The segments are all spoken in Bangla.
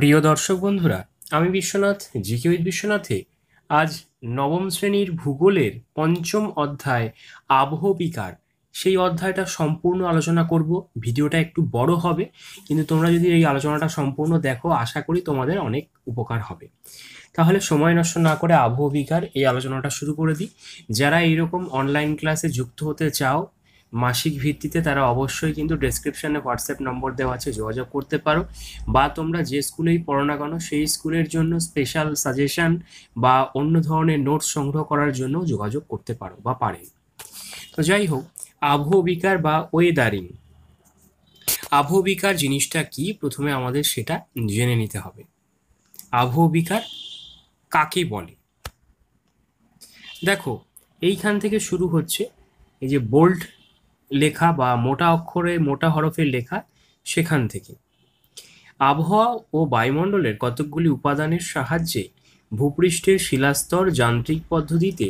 প্রিয় দর্শক বন্ধুরা, আমি বিশ্বনাথ, জিকে উইথ বিশ্বনাথে আজ নবম শ্রেণীর ভূগোলের পঞ্চম অধ্যায় আবহবিকার সেই অধ্যায়টা সম্পূর্ণ আলোচনা করব। ভিডিওটা একটু বড় হবে, কিন্তু তোমরা যদি এই আলোচনাটা সম্পূর্ণ দেখো আশা করি তোমাদের অনেক উপকার হবে। তাহলে সময় নষ্ট না করে আবহবিকার এই আলোচনাটা শুরু করে দিই। যারা এইরকম অনলাইন ক্লাসে যুক্ত হতে চাও মাসিক ভিত্তিতে, তারা অবশ্যই কিন্তু ডেসক্রিপশনে হোয়াটসঅ্যাপ নম্বর দেওয়া আছে, যোগাযোগ করতে পারো। বা তোমরা যে স্কুলেই পড়ো না কেন সেই স্কুলের জন্য স্পেশাল সাজেশন বা অন্য ধরনের নোটস সংগ্রহ করার জন্য যোগাযোগ করতে পারো বা পারেন। তো যাই হোক, আবহবিকার বা ওয়েদারিং, আবহবিকার জিনিসটা কি প্রথমে আমাদের সেটা জেনে নিতে হবে। আবহবিকার কাকে বলে? দেখো, এইখান থেকে শুরু হচ্ছে, এই যে বোল্ড লেখা বা মোটা অক্ষরে মোটা হরফের লেখা, সেখান থেকে আবহাওয়া ও বায়ুমণ্ডলের কতকগুলি উপাদানের সাহায্যে ভূপৃষ্ঠের শিলাস্তর যান্ত্রিক পদ্ধতিতে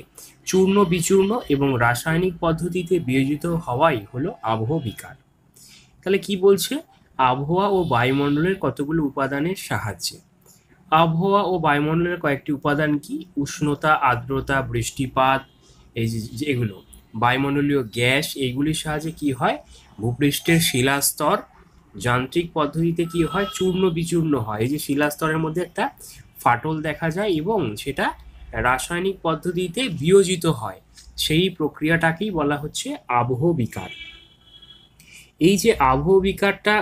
চূর্ণ বিচূর্ণ এবং রাসায়নিক পদ্ধতিতে বিয়োজিত হওয়াই হলো আবহবিকার। তাহলে কি বলছে? আবহাওয়া ও বায়ুমণ্ডলের কতগুলো উপাদানের সাহায্যে। আবহাওয়া ও বায়ুমণ্ডলের কয়েকটি উপাদান কি? উষ্ণতা, আর্দ্রতা, বৃষ্টিপাত, এই যে এগুলো বায়ুমণ্ডলীয় গ্যাস, এইগুলির সাহায্যে কি হয়? ভূপৃষ্ঠের শিলাস্তর যান্ত্রিক পদ্ধতিতে কি হয়? চূর্ণ বিচূর্ণ হয়। এই যে শিলাস্তরের মধ্যে একটা ফাটল দেখা যায় এবং সেটা রাসায়নিক পদ্ধতিতে বিয়োজিত হয়, সেই প্রক্রিয়াটাকেই বলা হচ্ছে আবহবিকার। এই যে আবহবিকারটা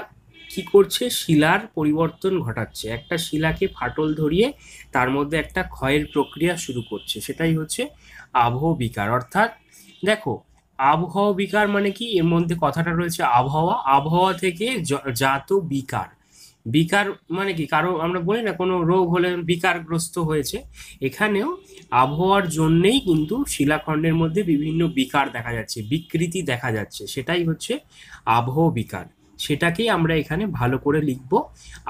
কি করছে? শিলার পরিবর্তন ঘটাচ্ছে, একটা শিলাকে ফাটল ধরিয়ে তার মধ্যে একটা ক্ষয়ের প্রক্রিয়া শুরু করছে, সেটাই হচ্ছে আবহবিকার। অর্থাৎ দেখো, আবহবিকার মানে কি? এর মধ্যে কথাটা রয়েছে আবহাওয়া, আবহাওয়া থেকে জাত বিকার। বিকার মানে কি? কারো আমরা বলি না কোনো রোগ হলে বিকারগ্রস্ত হয়েছে, এখানেও আবহাওয়ার জন্যেই কিন্তু শিলাখণ্ডের মধ্যে বিভিন্ন বিকার দেখা যাচ্ছে, বিকৃতি দেখা যাচ্ছে, সেটাই হচ্ছে আবহবিকার। সেটাকেই আমরা এখানে ভালো করে লিখব।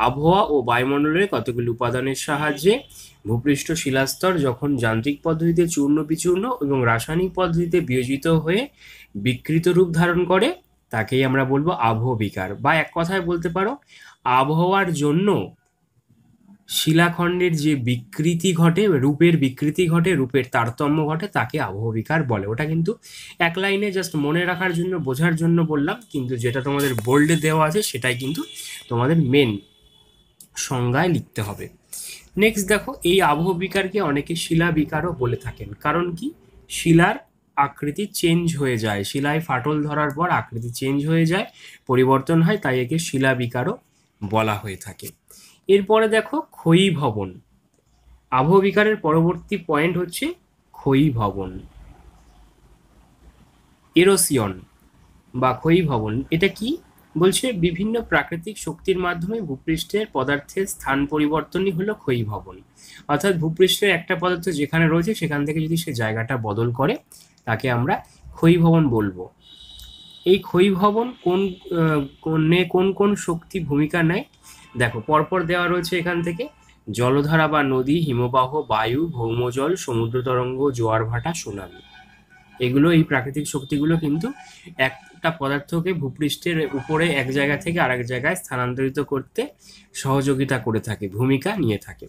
আবহাওয়া ও বায়ুমণ্ডলের কতগুলি উপাদানের সাহায্যে ভূপৃষ্ঠ শিলাস্তর যখন যান্ত্রিক পদ্ধতিতে চূর্ণ বিচূর্ণ এবং রাসায়নিক পদ্ধতিতে বিয়োজিত হয়ে বিকৃত রূপ ধারণ করে, তাকেই আমরা বলবো আবহবিকার। বা এক কথায় বলতে পারো, আবহাওয়ার জন্য শিলাখণ্ডের যে বিকৃতি ঘটে, রূপের বিকৃতি ঘটে, রূপের তারতম্য ঘটে, তাকে আবহবিকার বলে। ওটা কিন্তু এক লাইনে জাস্ট মনে রাখার জন্য, বোঝার জন্য বললাম, কিন্তু যেটা তোমাদের বোল্ডে দেওয়া আছে সেটাই কিন্তু তোমাদের মেন সংজ্ঞায় লিখতে হবে। নেক্সট দেখো, এই আবহবিকারকে অনেকে শিলাবিকারও বলে থাকেন। কারণ কি? শিলার আকৃতি চেঞ্জ হয়ে যায়, শিলায় ফাটল ধরার পর আকৃতি চেঞ্জ হয়ে যায়, পরিবর্তন হয়, তাই একে শিলাবিকারও বলা হয়ে থাকে। এরপরে দেখো ক্ষয়ীভবন। আবহবিকারের পরবর্তী পয়েন্ট হচ্ছে ক্ষয়ীভবন, এরোসিয়ন বা ক্ষয়ীভবন। এটা কি বলছে? বিভিন্ন প্রাকৃতিক শক্তির মাধ্যমে ভূপৃষ্ঠের পদার্থের স্থান পরিবর্তনই হলো ক্ষয়ীভবন। অর্থাৎ ভূপৃষ্ঠের একটা পদার্থ যেখানে রয়েছে সেখান থেকে যদি সে জায়গাটা বদল করে, তাকে আমরা ক্ষয়ীভবন বলবো। এই ক্ষয়ীভবন কোন কোন শক্তি ভূমিকা নেয়? দেখো, পরপর দেওয়া রয়েছে এখান থেকে: জলধারা বা নদী, হিমবাহ, বায়ু, ভৌমজল, সমুদ্র তরঙ্গ, জোয়ার ভাটা, সুনামি। এগুলো, এই প্রাকৃতিক শক্তিগুলো কিন্তু একটা পদার্থকে ভূপৃষ্ঠের উপরে এক জায়গা থেকে আরেক জায়গায় স্থানান্তরিত করতে সহযোগিতা করে থাকে, ভূমিকা নিয়ে থাকে।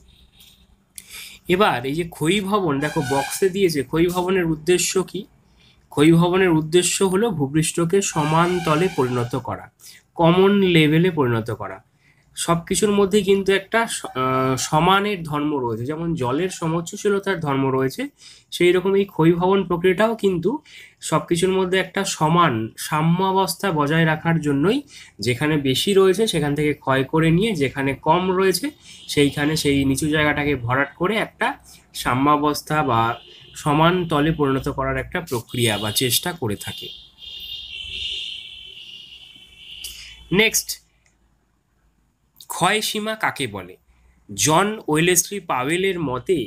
এবার এই যে ক্ষয়ীভবন, দেখো বক্সে দিয়েছে, ক্ষয়ীভবনের উদ্দেশ্য কি? ক্ষয়ীভবনের উদ্দেশ্য হলো ভূপৃষ্ঠকে সমান তলে পরিণত করা, কমন লেভেলে পরিণত করা। সব কিছুর মধ্যে কিন্তু একটা সমানের ধর্ম রয়েছে, যেমন জলের সমোচ্চশীলতার ধর্ম রয়েছে, সেই রকম এই ক্ষয়ীভবন প্রক্রিয়াটাও কিন্তু সব কিছুর মধ্যে একটা সমান সাম্যাবস্থা বজায় রাখার জন্যই, যেখানে বেশি রয়েছে সেখান থেকে ক্ষয় করে নিয়ে যেখানে কম রয়েছে সেইখানে সেই নিচু জায়গাটাকে ভরাট করে একটা সাম্যাবস্থা বা সমান তলে পরিণত করার একটা প্রক্রিয়া বা চেষ্টা করে থাকে। নেক্সট, ক্ষয়সীমা কাকে বলে? জন ওয়েলেসলি পাওয়েলের মতে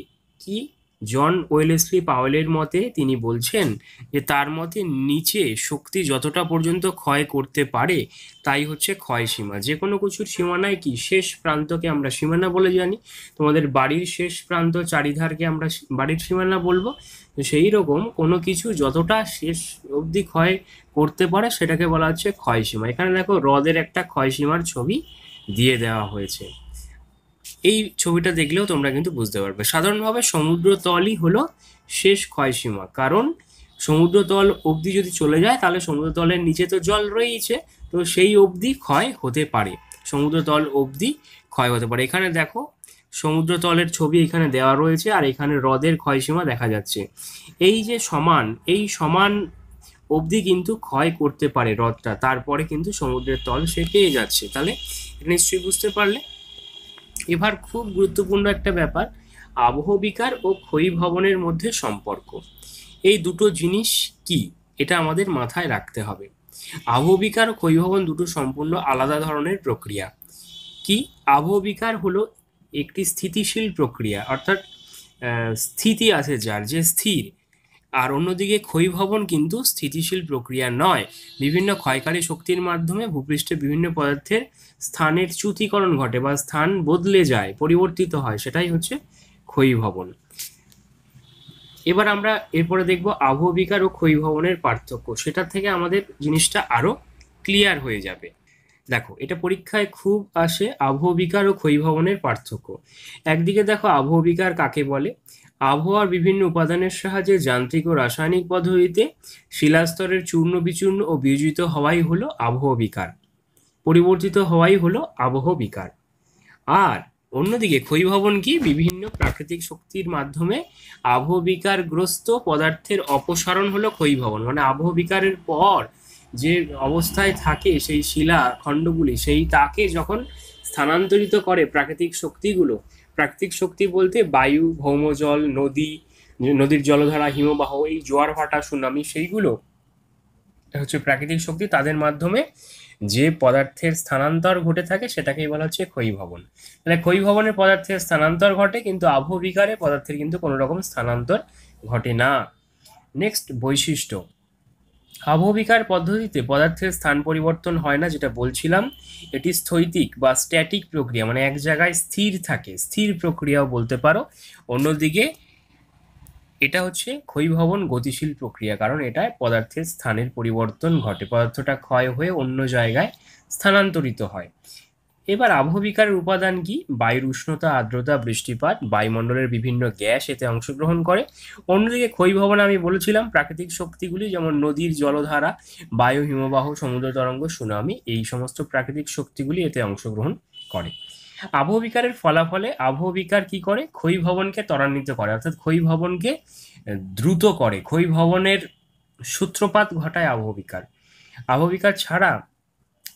কি? জন ওয়েলেসলি পাওয়েলের মতে তিনি বলছেন যে তার মতে নিচে শক্তি যতটা পর্যন্ত ক্ষয় করতে পারে তাই হচ্ছে ক্ষয়সীমা। যে কোনো কিছুর সীমানায় কি? শেষ প্রান্তকে আমরা সীমানা বলে জানি। তোমাদের বাড়ির শেষ প্রান্ত চারিধারকে আমরা বাড়ির সীমানা বলবো। তো সেই রকম কোনো কিছু যতটা শেষ অবধি ক্ষয় করতে পারে সেটাকে বলা হচ্ছে ক্ষয়সীমা। এখানে দেখো হ্রদের একটা ক্ষয়সীমার ছবি দিয়ে দেওয়া হয়েছে। এই ছবিটা দেখলেও তোমরা কিন্তু বুঝতে পারবে। সাধারণভাবে সমুদ্রতলই হলো শেষ ক্ষয়সীমা, কারণ সমুদ্রতল অবধি যদি চলে যায় তাহলে সমুদ্রতলের নিচে তো জল রয়েইছে, তো সেই অবধি ক্ষয় হতে পারে, সমুদ্রতল অবধি ক্ষয় হতে পারে। এখানে দেখো সমুদ্রতলের ছবি এখানে দেওয়া রয়েছে, আর এখানে হ্রদের ক্ষয়সীমা দেখা যাচ্ছে। এই যে সমান, এই সমান অবধি কিন্তু ক্ষয় করতে পারে হ্রদটা, তারপরে কিন্তু সমুদ্রের তল সে পেয়ে যাচ্ছে। তাহলে এটা নিশ্চয়ই বুঝতে পারলে। এবার খুব গুরুত্বপূর্ণ একটা ব্যাপার, আবহবিকার ও ক্ষয়ীভবনের মধ্যে সম্পর্ক। এই দুটো জিনিস কি, এটা আমাদের মাথায় রাখতে হবে। আবহবিকার ও ক্ষয়ীভবন দুটো সম্পূর্ণ আলাদা ধরনের প্রক্রিয়া। কি, আবহবিকার হলো একটি স্থিতিশীল প্রক্রিয়া, অর্থাৎ স্থিতি আছে যার, যে স্থির। আর অন্যদিকে ক্ষয়ীভবন কিন্তু স্থিতিশীল প্রক্রিয়া নয়, বিভিন্ন ক্ষয়কারী শক্তির মাধ্যমে ভূপৃষ্ঠে বিভিন্ন পদার্থের স্থানের চ্যুতিকরণ ঘটে বা স্থান বদলে যায়, পরিবর্তিত হয়, সেটাই হচ্ছে ক্ষয়ীভবন। এবার আমরা এরপরে দেখব আবহবিকার ও ক্ষয়ীভবনের পার্থক্য, সেটা থেকে আমাদের জিনিসটা আরো ক্লিয়ার হয়ে যাবে। দেখো, এটা পরীক্ষায় খুব আসে, আবহবিকার ও ক্ষয়ীভবনের পার্থক্য। একদিকে দেখো আবহবিকার কাকে বলে। আবহাওয়ার বিভিন্ন উপাদানের সাহায্যে যান্ত্রিক ও রাসায়নিক পদ্ধতিতে শিলাস্তরের চূর্ণ বিচূর্ণ ও বিয়োজিত হওয়াই হলো আবহবিকার, পরিবর্তিত হওয়াই হলো আবহবিকার। আর অন্যদিকে ক্ষয়ীভবন কি, বিভিন্ন প্রাকৃতিক শক্তির মাধ্যমে আবহবিকারগ্রস্ত পদার্থের অপসারণ হলো ক্ষয়ীভবন। মানে আবহবিকারের পর যে অবস্থায় থাকে সেই শিলা খণ্ডগুলি, সেই তাকে যখন স্থানান্তরিত করে প্রাকৃতিক শক্তিগুলো, প্রাকৃতিক শক্তি বলতে বায়ু, ভৌমজল, নদী, নদীর জলধারা, হিমবাহ, এই জোয়ার ভাটা, সুনামি, সেইগুলো হচ্ছে প্রাকৃতিক শক্তি, তাদের মাধ্যমে যে পদার্থের স্থানান্তর ঘটে থাকে সেটাকেই বলা হচ্ছে ক্ষয়ীভবন। তাহলে ক্ষয়ীভবনের পদার্থের স্থানান্তর ঘটে, কিন্তু আবহবিকারে পদার্থের কিন্তু কোনো রকম স্থানান্তর ঘটে না। নেক্সট, বৈশিষ্ট্য। আবহবিকার পদ্ধতিতে পদার্থের স্থান পরিবর্তন হয় না, যেটা বলছিলাম। এটি স্থৈতিক বা স্ট্যাটিক প্রক্রিয়া, মানে এক জায়গায় স্থির থাকে, স্থির প্রক্রিয়াও বলতে পারো। অন্যদিকে এটা হচ্ছে ক্ষয়ীভবন গতিশীল প্রক্রিয়া, কারণ এটায় পদার্থের স্থানের পরিবর্তন ঘটে, পদার্থটা ক্ষয় হয়ে অন্য জায়গায় স্থানান্তরিত হয়। এবার আবহবিকারের উপাদান কি, বায়ুর উষ্ণতা, আর্দ্রতা, বৃষ্টিপাত, বায়ুমণ্ডলের বিভিন্ন গ্যাস এতে অংশগ্রহণ করে। অন্যদিকে ক্ষয়ীভবনে আমি বলেছিলাম প্রাকৃতিক শক্তিগুলি, যেমন নদীর জলধারা, বায়ু, হিমবাহ, সমুদ্র তরঙ্গ, সুনামি, এই সমস্ত প্রাকৃতিক শক্তিগুলি এতে অংশগ্রহণ করে। আবহবিকারের ফলাফলে আবহবিকার কি করে, ক্ষয়ীভবনকে ত্বরান্বিত করে, অর্থাৎ ক্ষয়ীভবনকে দ্রুত করে, ক্ষয়ীভবনের সূত্রপাত ঘটায় আবহবিকার। আবহবিকার ছাড়া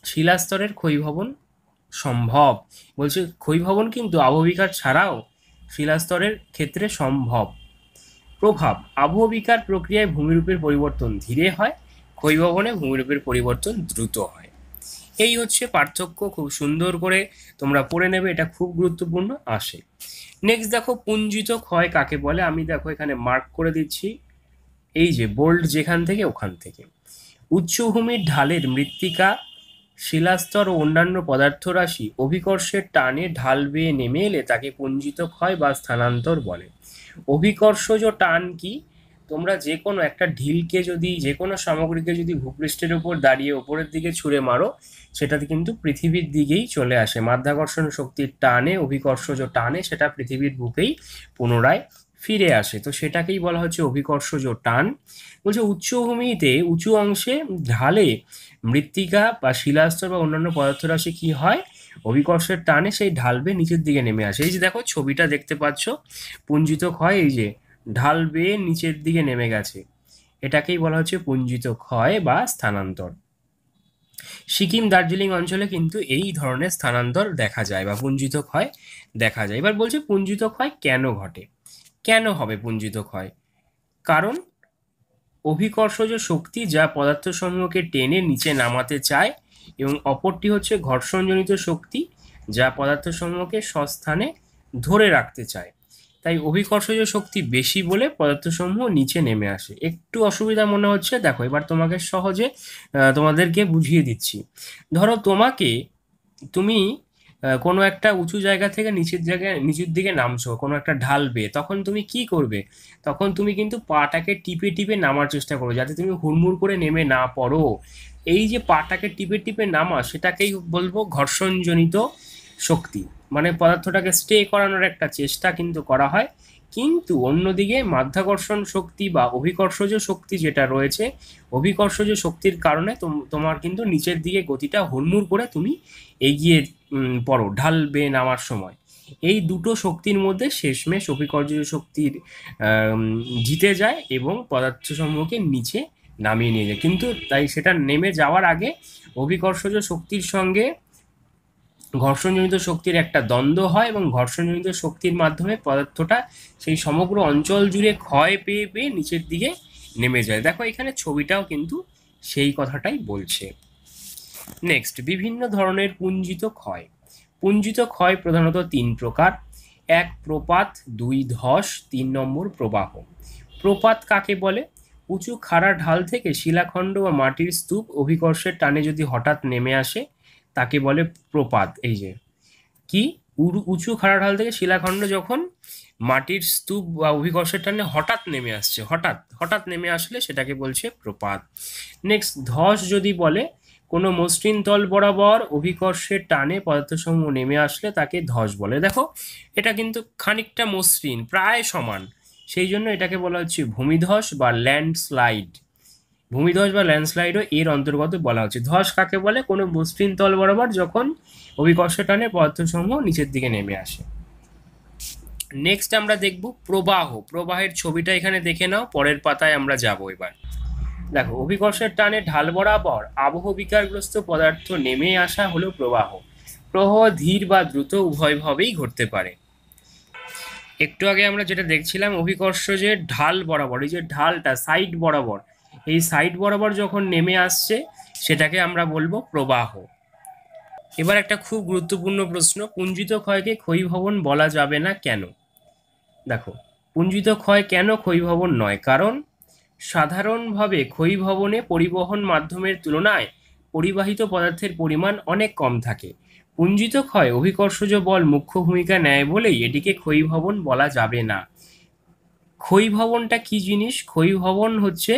শিলাস্তরের ক্ষয়ীভবন সম্ভব। বলছে ক্ষয়ীভবন কিন্তু আবহবিকার ছাড়াও শিলাস্তরের ক্ষেত্রে সম্ভব। প্রভাব, আবহবিকার প্রক্রিয়ায় ভূমিরূপের পরিবর্তন ধীরে হয়, ক্ষয়ীভবনে ভূমিরূপের পরিবর্তন দ্রুত হয়। এই হচ্ছে পার্থক্য, খুব সুন্দর করে তোমরা পড়ে নেবে, এটা খুব গুরুত্বপূর্ণ আসে। নেক্সট দেখো, পুঞ্জিত ক্ষয় কাকে বলে। আমি দেখো এখানে মার্ক করে দিচ্ছি, এই যে বোল্ড যেখান থেকে ওখান থেকে। উচ্চভূমির ঢালের মৃত্তিকা, শিলাস্তর ও অন্যান্য পদার্থরাশি অভিকর্ষের টানে ঢাল বেয়ে নেমে এলে তাকে পুঞ্জিত ক্ষয় বা স্থানান্তর বলে। অভিকর্ষজ টান কি, তোমরা যে কোনো একটা ঢিলকে যদি, যে কোনো সামগ্রীকে যদি ভূপৃষ্ঠের উপর দাঁড়িয়ে ওপরের দিকে ছুঁড়ে মারো, সেটাতে কিন্তু পৃথিবীর দিকেই চলে আসে। মাধ্যাকর্ষণ শক্তির টানে, অভিকর্ষজ টানে সেটা পৃথিবীর বুকেই পুনরায় ফিরে আসে, তো সেটাকেই বলা হচ্ছে অভিকর্ষজ টান। বলছে উচ্চভূমিতে উঁচু অংশে ঢালে মৃত্তিকা বা শিলাস্তর বা অন্যান্য পদার্থরাশি কি হয়, অভিকর্ষের টানে সেই ঢাল বেয়ে নিচের দিকে নেমে আসে। এই যে দেখো ছবিটা দেখতে পাচ্ছ, পুঞ্জিত ক্ষয়, এই যে ঢাল বেয়ে নিচের দিকে নেমে গেছে, এটাকেই বলা হচ্ছে পুঞ্জিত ক্ষয় বা স্থানান্তর। সিকিম, দার্জিলিং অঞ্চলে কিন্তু এই ধরনের স্থানান্তর দেখা যায় বা পুঞ্জিত ক্ষয় দেখা যায়। এবার বলছে পুঞ্জিত ক্ষয় কেন ঘটে, কেন হবে পুঞ্জিত ক্ষয়। কারণ অভিকর্ষজ শক্তি যা পদার্থসমূহকে টেনে নিচে নামাতে চায়, এবং অপরটি হচ্ছে ঘর্ষণজনিত শক্তি যা পদার্থসমূহকে স্বস্থানে ধরে রাখতে চায়। তাই অভিকর্ষজ শক্তি বেশি বলে পদার্থসমূহ নিচে নেমে আসে। একটু অসুবিধা মনে হচ্ছে, দেখো এবার তোমাকে সহজে তোমাদেরকে বুঝিয়ে দিচ্ছি। ধরো তুমি কোনো একটা উঁচু জায়গা থেকে নিচের দিকে নামছো কোনো একটা ঢাল বেয়ে, তখন তুমি কি করবে, তখন তুমি কিন্তু পাটাকে টিপে টিপে নামার চেষ্টা করো, যাতে তুমি হুড়মুড় করে নেমে না পড়ো। এই যে পাটাকে টিপে টিপে নামা, সেটাকেই বলবো ঘর্ষণজনিত শক্তি। মানে পদার্থটাকে স্টে করানোর একটা চেষ্টা কিন্তু করা হয়। কিন্তু অন্যদিকে মাধ্যাকর্ষণ শক্তি বা অভিকর্ষজ শক্তি যেটা রয়েছে, অভিকর্ষজ শক্তির কারণে তোমার কিন্তু নিচের দিকে গতিটা হুড়মুড় করে তুমি এগিয়ে পড়ো ঢালবে নামার সময়। এই দুটো শক্তির মধ্যে শেষমেশ অভিকর্ষজ শক্তির জিতে যায় এবং পদার্থসমূহকে নিচে নামিয়ে নিয়ে যায়। কিন্তু তাই সেটা নেমে যাওয়ার আগে অভিকর্ষজ শক্তির সঙ্গে ঘর্ষণজনিত শক্তির একটা দ্বন্দ্ব হয় এবং ঘর্ষণজনিত শক্তির মাধ্যমে পদার্থটা সেই সমগ্র অঞ্চল জুড়ে ক্ষয় পেয়ে পেয়ে নিচের দিকে নেমে যায়। দেখো এখানে ছবিটাও কিন্তু সেই কথাটাই বলছে। নেক্সট, বিভিন্ন ধরনের পুঞ্জিত ক্ষয়। পুঞ্জিত ক্ষয় প্রধানত তিন প্রকার: এক প্রপাত, দুই ধস, 3 নম্বর প্রবাহ। প্রপাত কাকে বলে? উঁচু খাড়া ঢাল থেকে শিলাখণ্ড বা মাটির স্তূপ অভিকর্ষের টানে যদি হঠাৎ নেমে আসে তাকে বলে প্রপাত। এই যে কি, উঁচু খাড়া ঢাল থেকে শিলাখণ্ড যখন মাটির স্তূপ বা অভিকর্ষের টানে হঠাৎ নেমে আসছে, হঠাৎ হঠাৎ নেমে আসলে সেটাকে বলছে প্রপাত। নেক্সট, ধস যদি বলে কোনো মসৃণ তল বরাবর অভিকর্ষের টানে পদার্থসমূহ নেমে আসলে তাকে ধস বলে। দেখো এটা কিন্তু খানিকটা মসৃণ, প্রায় সমান, সেই জন্য এটাকে বলা হচ্ছে ভূমিধস বা ল্যান্ডস্লাইড। ভূমিধস বা ল্যান্ডস্লাইডও এর অন্তর্গত বলা হচ্ছে। ধস কাকে বলে? কোনো মসৃণ তল বরাবর যখন অভিকর্ষ টানে পদার্থসমূহ নিচের দিকে নেমে আসে। নেক্সট আমরা দেখব প্রবাহ। প্রবাহের ছবিটা এখানে দেখে নাও, পরের পাতায় আমরা যাব এবার। দেখো, অভিকর্ষের টানে ঢাল বরাবর আবহ বিকারগ্রস্ত পদার্থ নেমে আসা হলো প্রবাহ। প্রবাহ ধীর বা দ্রুত উভয়ভাবেই ঘটতে পারে। একটু আগে আমরা যেটা দেখছিলাম, অভিকর্ষ যে ঢাল বরাবর, এই যে ঢালটা সাইড বরাবর, এই সাইড বরাবর যখন নেমে আসছে সেটাকে আমরা বলবো প্রবাহ। এবার একটা খুব গুরুত্বপূর্ণ প্রশ্ন, পুঞ্জিত ক্ষয়কে ক্ষয়ীভবন বলা যাবে না কেন? দেখো, পুঞ্জিত ক্ষয় কেন ক্ষয়ীভবন নয়? কারণ সাধারণভাবে ক্ষয়ীভবনে পরিবহন মাধ্যমের তুলনায় পরিবাহিত পদার্থের পরিমাণ অনেক কম থাকে। পুঞ্জিত ক্ষয় অভিকর্ষজ বল মুখ্য ভূমিকা নেয় বলেই এটিকে ক্ষয়ীভবন বলা যাবে না। ক্ষয়ীভবনটা কি জিনিস? ক্ষয়ীভবন হচ্ছে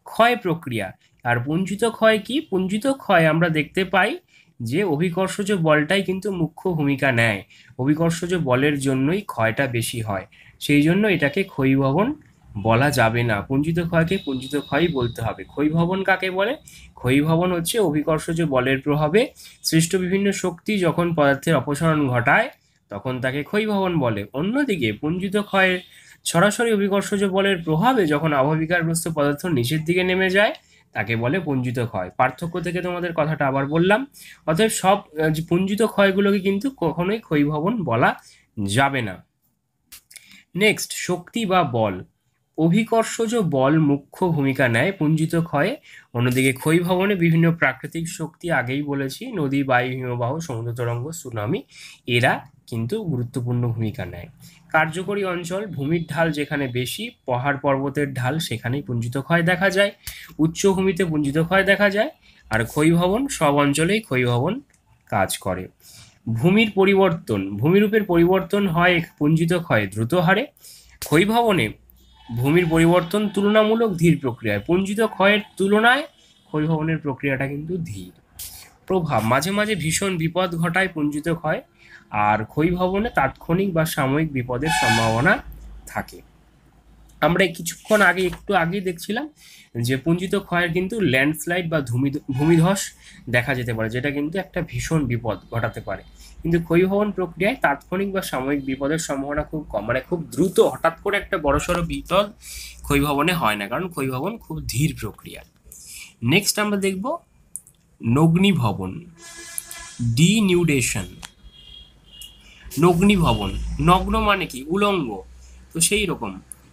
ক্ষয় প্রক্রিয়া। আর পুঞ্জিত ক্ষয় কি? পুঞ্জিত ক্ষয় আমরা দেখতে পাই যে অভিকর্ষজ বলটাই কিন্তু মুখ্য ভূমিকা নেয়, অভিকর্ষজ বলের জন্যই ক্ষয়টা বেশি হয়, সেই জন্য এটাকে ক্ষয়ীভবন বলা যাবে না। পুঞ্জিত ক্ষয়কে পুঞ্জিত ক্ষয়ই বলতে হবে। ক্ষয়ীভবন কাকে বলে? ক্ষয়ীভবন হচ্ছে অভিকর্ষজ বলের প্রভাবে সৃষ্ট বিভিন্ন শক্তি যখন পদার্থের অপসারণ ঘটায় তখন তাকে ক্ষয়ীভবন বলে। অন্যদিকে পুঞ্জিত ক্ষয়ের সরাসরি অভিকর্ষজ বলের প্রভাবে যখন আবহবিকারগ্রস্ত পদার্থ নিচের দিকে নেমে যায় তাকে বলে পুঞ্জিত ক্ষয়। পার্থক্য থেকে তোমাদের কথাটা আবার বললাম। অতএব সব পুঞ্জিত ক্ষয়গুলোকে কিন্তু কখনোই ক্ষয়ীভবন বলা যাবে না। নেক্সট, শক্তি বা বল। অভিকর্ষজ বল মুখ্য ভূমিকা নেয় পুঞ্জিত ক্ষয়ে। অন্যদিকে ক্ষয়ীভবনে বিভিন্ন প্রাকৃতিক শক্তি, আগেই বলেছি, নদী, বায়ু, হিমবাহ, সমুদ্র তরঙ্গ, সুনামি, এরা কিন্তু গুরুত্বপূর্ণ ভূমিকা নেয়। কার্যকরী অঞ্চল, ভূমির ঢাল যেখানে বেশি, পাহাড় পর্বতের ঢাল, সেখানেই পুঞ্জিত ক্ষয় দেখা যায়। উচ্চভূমিতে পুঞ্জিত ক্ষয় দেখা যায়। আর ক্ষয়ীভবন সব অঞ্চলেই ক্ষয়ীভবন কাজ করে। ভূমির পরিবর্তন, ভূমিরূপের পরিবর্তন হয় পুঞ্জিত ক্ষয়ে দ্রুত হারে। ক্ষয়ীভবনে ভূমির পরিবর্তন তুলনামূলক ধীর প্রক্রিয়ায়। পুঞ্জিত ক্ষয়ের তুলনায় ক্ষয়ীভবনের প্রক্রিয়াটা কিন্তু ধীর। প্রভাব, মাঝে মাঝে ভীষণ বিপদ ঘটায় পুঞ্জিত ক্ষয়, আর ক্ষয়ীভবনে তাৎক্ষণিক বা সাময়িক বিপদের সম্ভাবনা থাকে। আমরা কিছুক্ষণ আগে একটু আগেই দেখছিলাম যে পুঞ্জিত ক্ষয়ের কিন্তু ল্যান্ডস্লাইড বা ভূমিধস দেখা যেতে পারে, যেটা কিন্তু একটা ভীষণ বিপদ ঘটাতে পারে। কিন্তু ক্ষয়ীভবন প্রক্রিয়ায় তাৎক্ষণিক বা সাময়িক বিপদের সম্ভাবনা খুব কম, মানে খুব দ্রুত হঠাৎ করে একটা বড়সড় বিপদ ক্ষয়ীভবনে হয় না, কারণ ক্ষয়ীভবন খুব ধীর প্রক্রিয়া। নেক্সট আমরা দেখব নগ্নিভবন, ডিনিউডেশন। নগ্নিভবন, নগ্ন মানে কি? উলঙ্গ। তো সেই রকম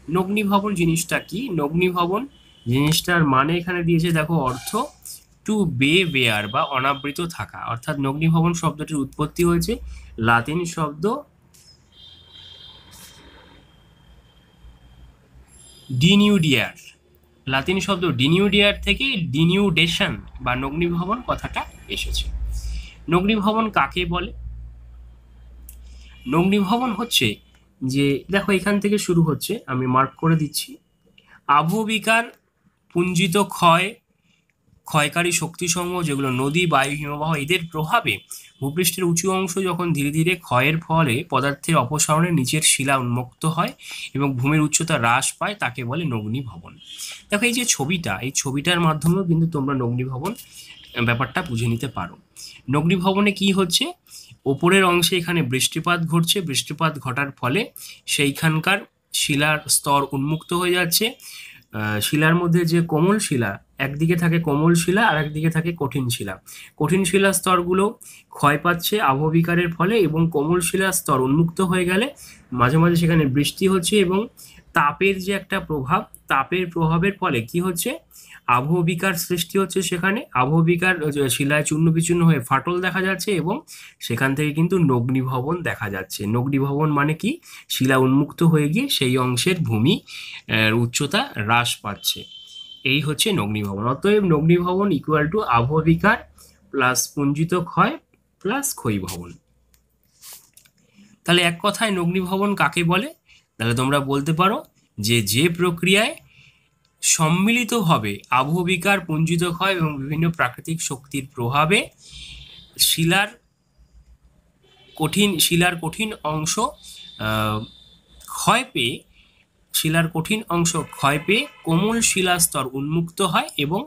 নগ্নিভবন জিনিসটা কি? নগ্নিভবন জিনিসটার মানে এখানে দিয়েছে, দেখো অর্থ, টু বেয়ার বা অনাবৃত থাকা। অর্থাৎ নগ্নিভবন শব্দটির উৎপত্তি হয়েছে লাতিন শব্দ ডিনিউডিয়ার, লাতিন শব্দ ডিনিউডিয়ার থেকে ডিনিউডেশন বা নগ্নিভবন কথাটা এসেছে। নগ্নিভবন কাকে বলে? নগ্নিভবন হচ্ছে যে, দেখো এখান থেকে শুরু হচ্ছে, আমি মার্ক করে দিচ্ছি, আবহবিকার পুঞ্জিত ক্ষয় ক্ষয়কারী শক্তিসমূহ যেগুলো নদী, বায়ু, হিমবাহ এদের প্রভাবে ভূপৃষ্ঠের উঁচু অংশ যখন ধীরে ধীরে ক্ষয়ের ফলে পদার্থের অপসারণে নিচের শিলা উন্মুক্ত হয় এবং ভূমির উচ্চতা হ্রাস পায়, তাকে বলে নগ্নিভবন। দেখো এই যে ছবিটা, এই ছবিটার মাধ্যমেও কিন্তু তোমরা নগ্নিভবন ব্যাপারটা বুঝে নিতে পারো। নগ্নিভবনে কি হচ্ছে, ওপরের অংশে এখানে বৃষ্টিপাত ঘটছে, বৃষ্টিপাত ঘটার ফলে সেইখানকার শিলার স্তর উন্মুক্ত হয়ে যাচ্ছে। শিলার মধ্যে যে কোমল শিলা, একদিকে থাকে কোমল শিলা আর একদিকে থাকে কঠিন শিলা। কঠিন শিলার স্তরগুলো ক্ষয় পাচ্ছে আবহবিকারের ফলে এবং কোমল শিলার স্তর উন্মুক্ত হয়ে গেলে মাঝে মাঝে সেখানে বৃষ্টি হচ্ছে এবং তাপের যে একটা প্রভাব, তাপের প্রভাবের ফলে কি হচ্ছে, আবহবিকার সৃষ্টি হচ্ছে। সেখানে আবহবিকার শিলায় চূর্ণ বিচূর্ণ হয়ে ফাটল দেখা যাচ্ছে এবং সেখান থেকে কিন্তু নগ্নিভবন দেখা যাচ্ছে। নগ্নিভবন মানে কি, শিলা উন্মুক্ত হয়ে গিয়ে সেই অংশের ভূমি উচ্চতা হ্রাস পাচ্ছে, এই হচ্ছে নগ্নিভবন। অতএব নগ্নিভবন ইকুয়াল টু আবহবিকার প্লাস পুঞ্জিত ক্ষয় প্লাস ক্ষয়ীভবন। তাহলে এক কথায় নগ্নিভবন কাকে বলে? তাহলে তোমরা বলতে পারো যে যে প্রক্রিয়ায় সম্মিলিতভাবে আবহবিকার, পুঞ্জিত ক্ষয় এবং বিভিন্ন প্রাকৃতিক শক্তির প্রভাবে শিলার কঠিন অংশ ক্ষয় পেয়ে কোমল শিলা স্তর উন্মুক্ত হয় এবং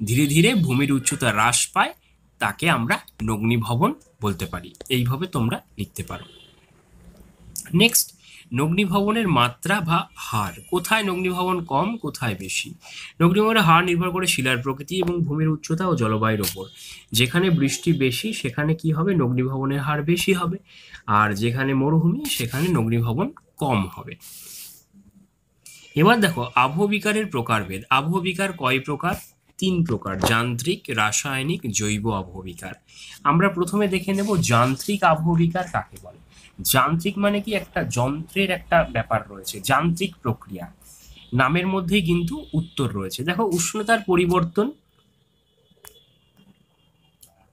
ধীরে ধীরে ভূমির উচ্চতা হ্রাস পায়, তাকে আমরা নগ্নিভবন বলতে পারি। এইভাবে তোমরা লিখতে পারো। নেক্সট, নগ্নিভবনের মাত্রা বা হার। কোথায় নগ্নিভবন কম, কোথায় বেশি? নগ্নিভবনের হার নির্ভর করে শিলার প্রকৃতি এবং ভূমির উচ্চতা ও জলবায়ুর ওপর। যেখানে বৃষ্টি বেশি সেখানে কি হবে, নগ্নিভবনের হার বেশি হবে, আর যেখানে মরুভূমি সেখানে নগ্নিভবন কম হবে। এবার দেখো আবহবিকারের প্রকারভেদ। আবহবিকার কয় প্রকার? 3 প্রকার: যান্ত্রিক, রাসায়নিক, জৈব আবহবিকার। আমরা প্রথমে দেখে নেব যান্ত্রিক আবহবিকার কাকে বলে। যান্ত্রিক মানে কি, একটা যন্ত্রের একটা ব্যাপার রয়েছে, যান্ত্রিক প্রক্রিয়া, নামের মধ্যেই কিন্তু উত্তর রয়েছে। দেখো উষ্ণতার পরিবর্তন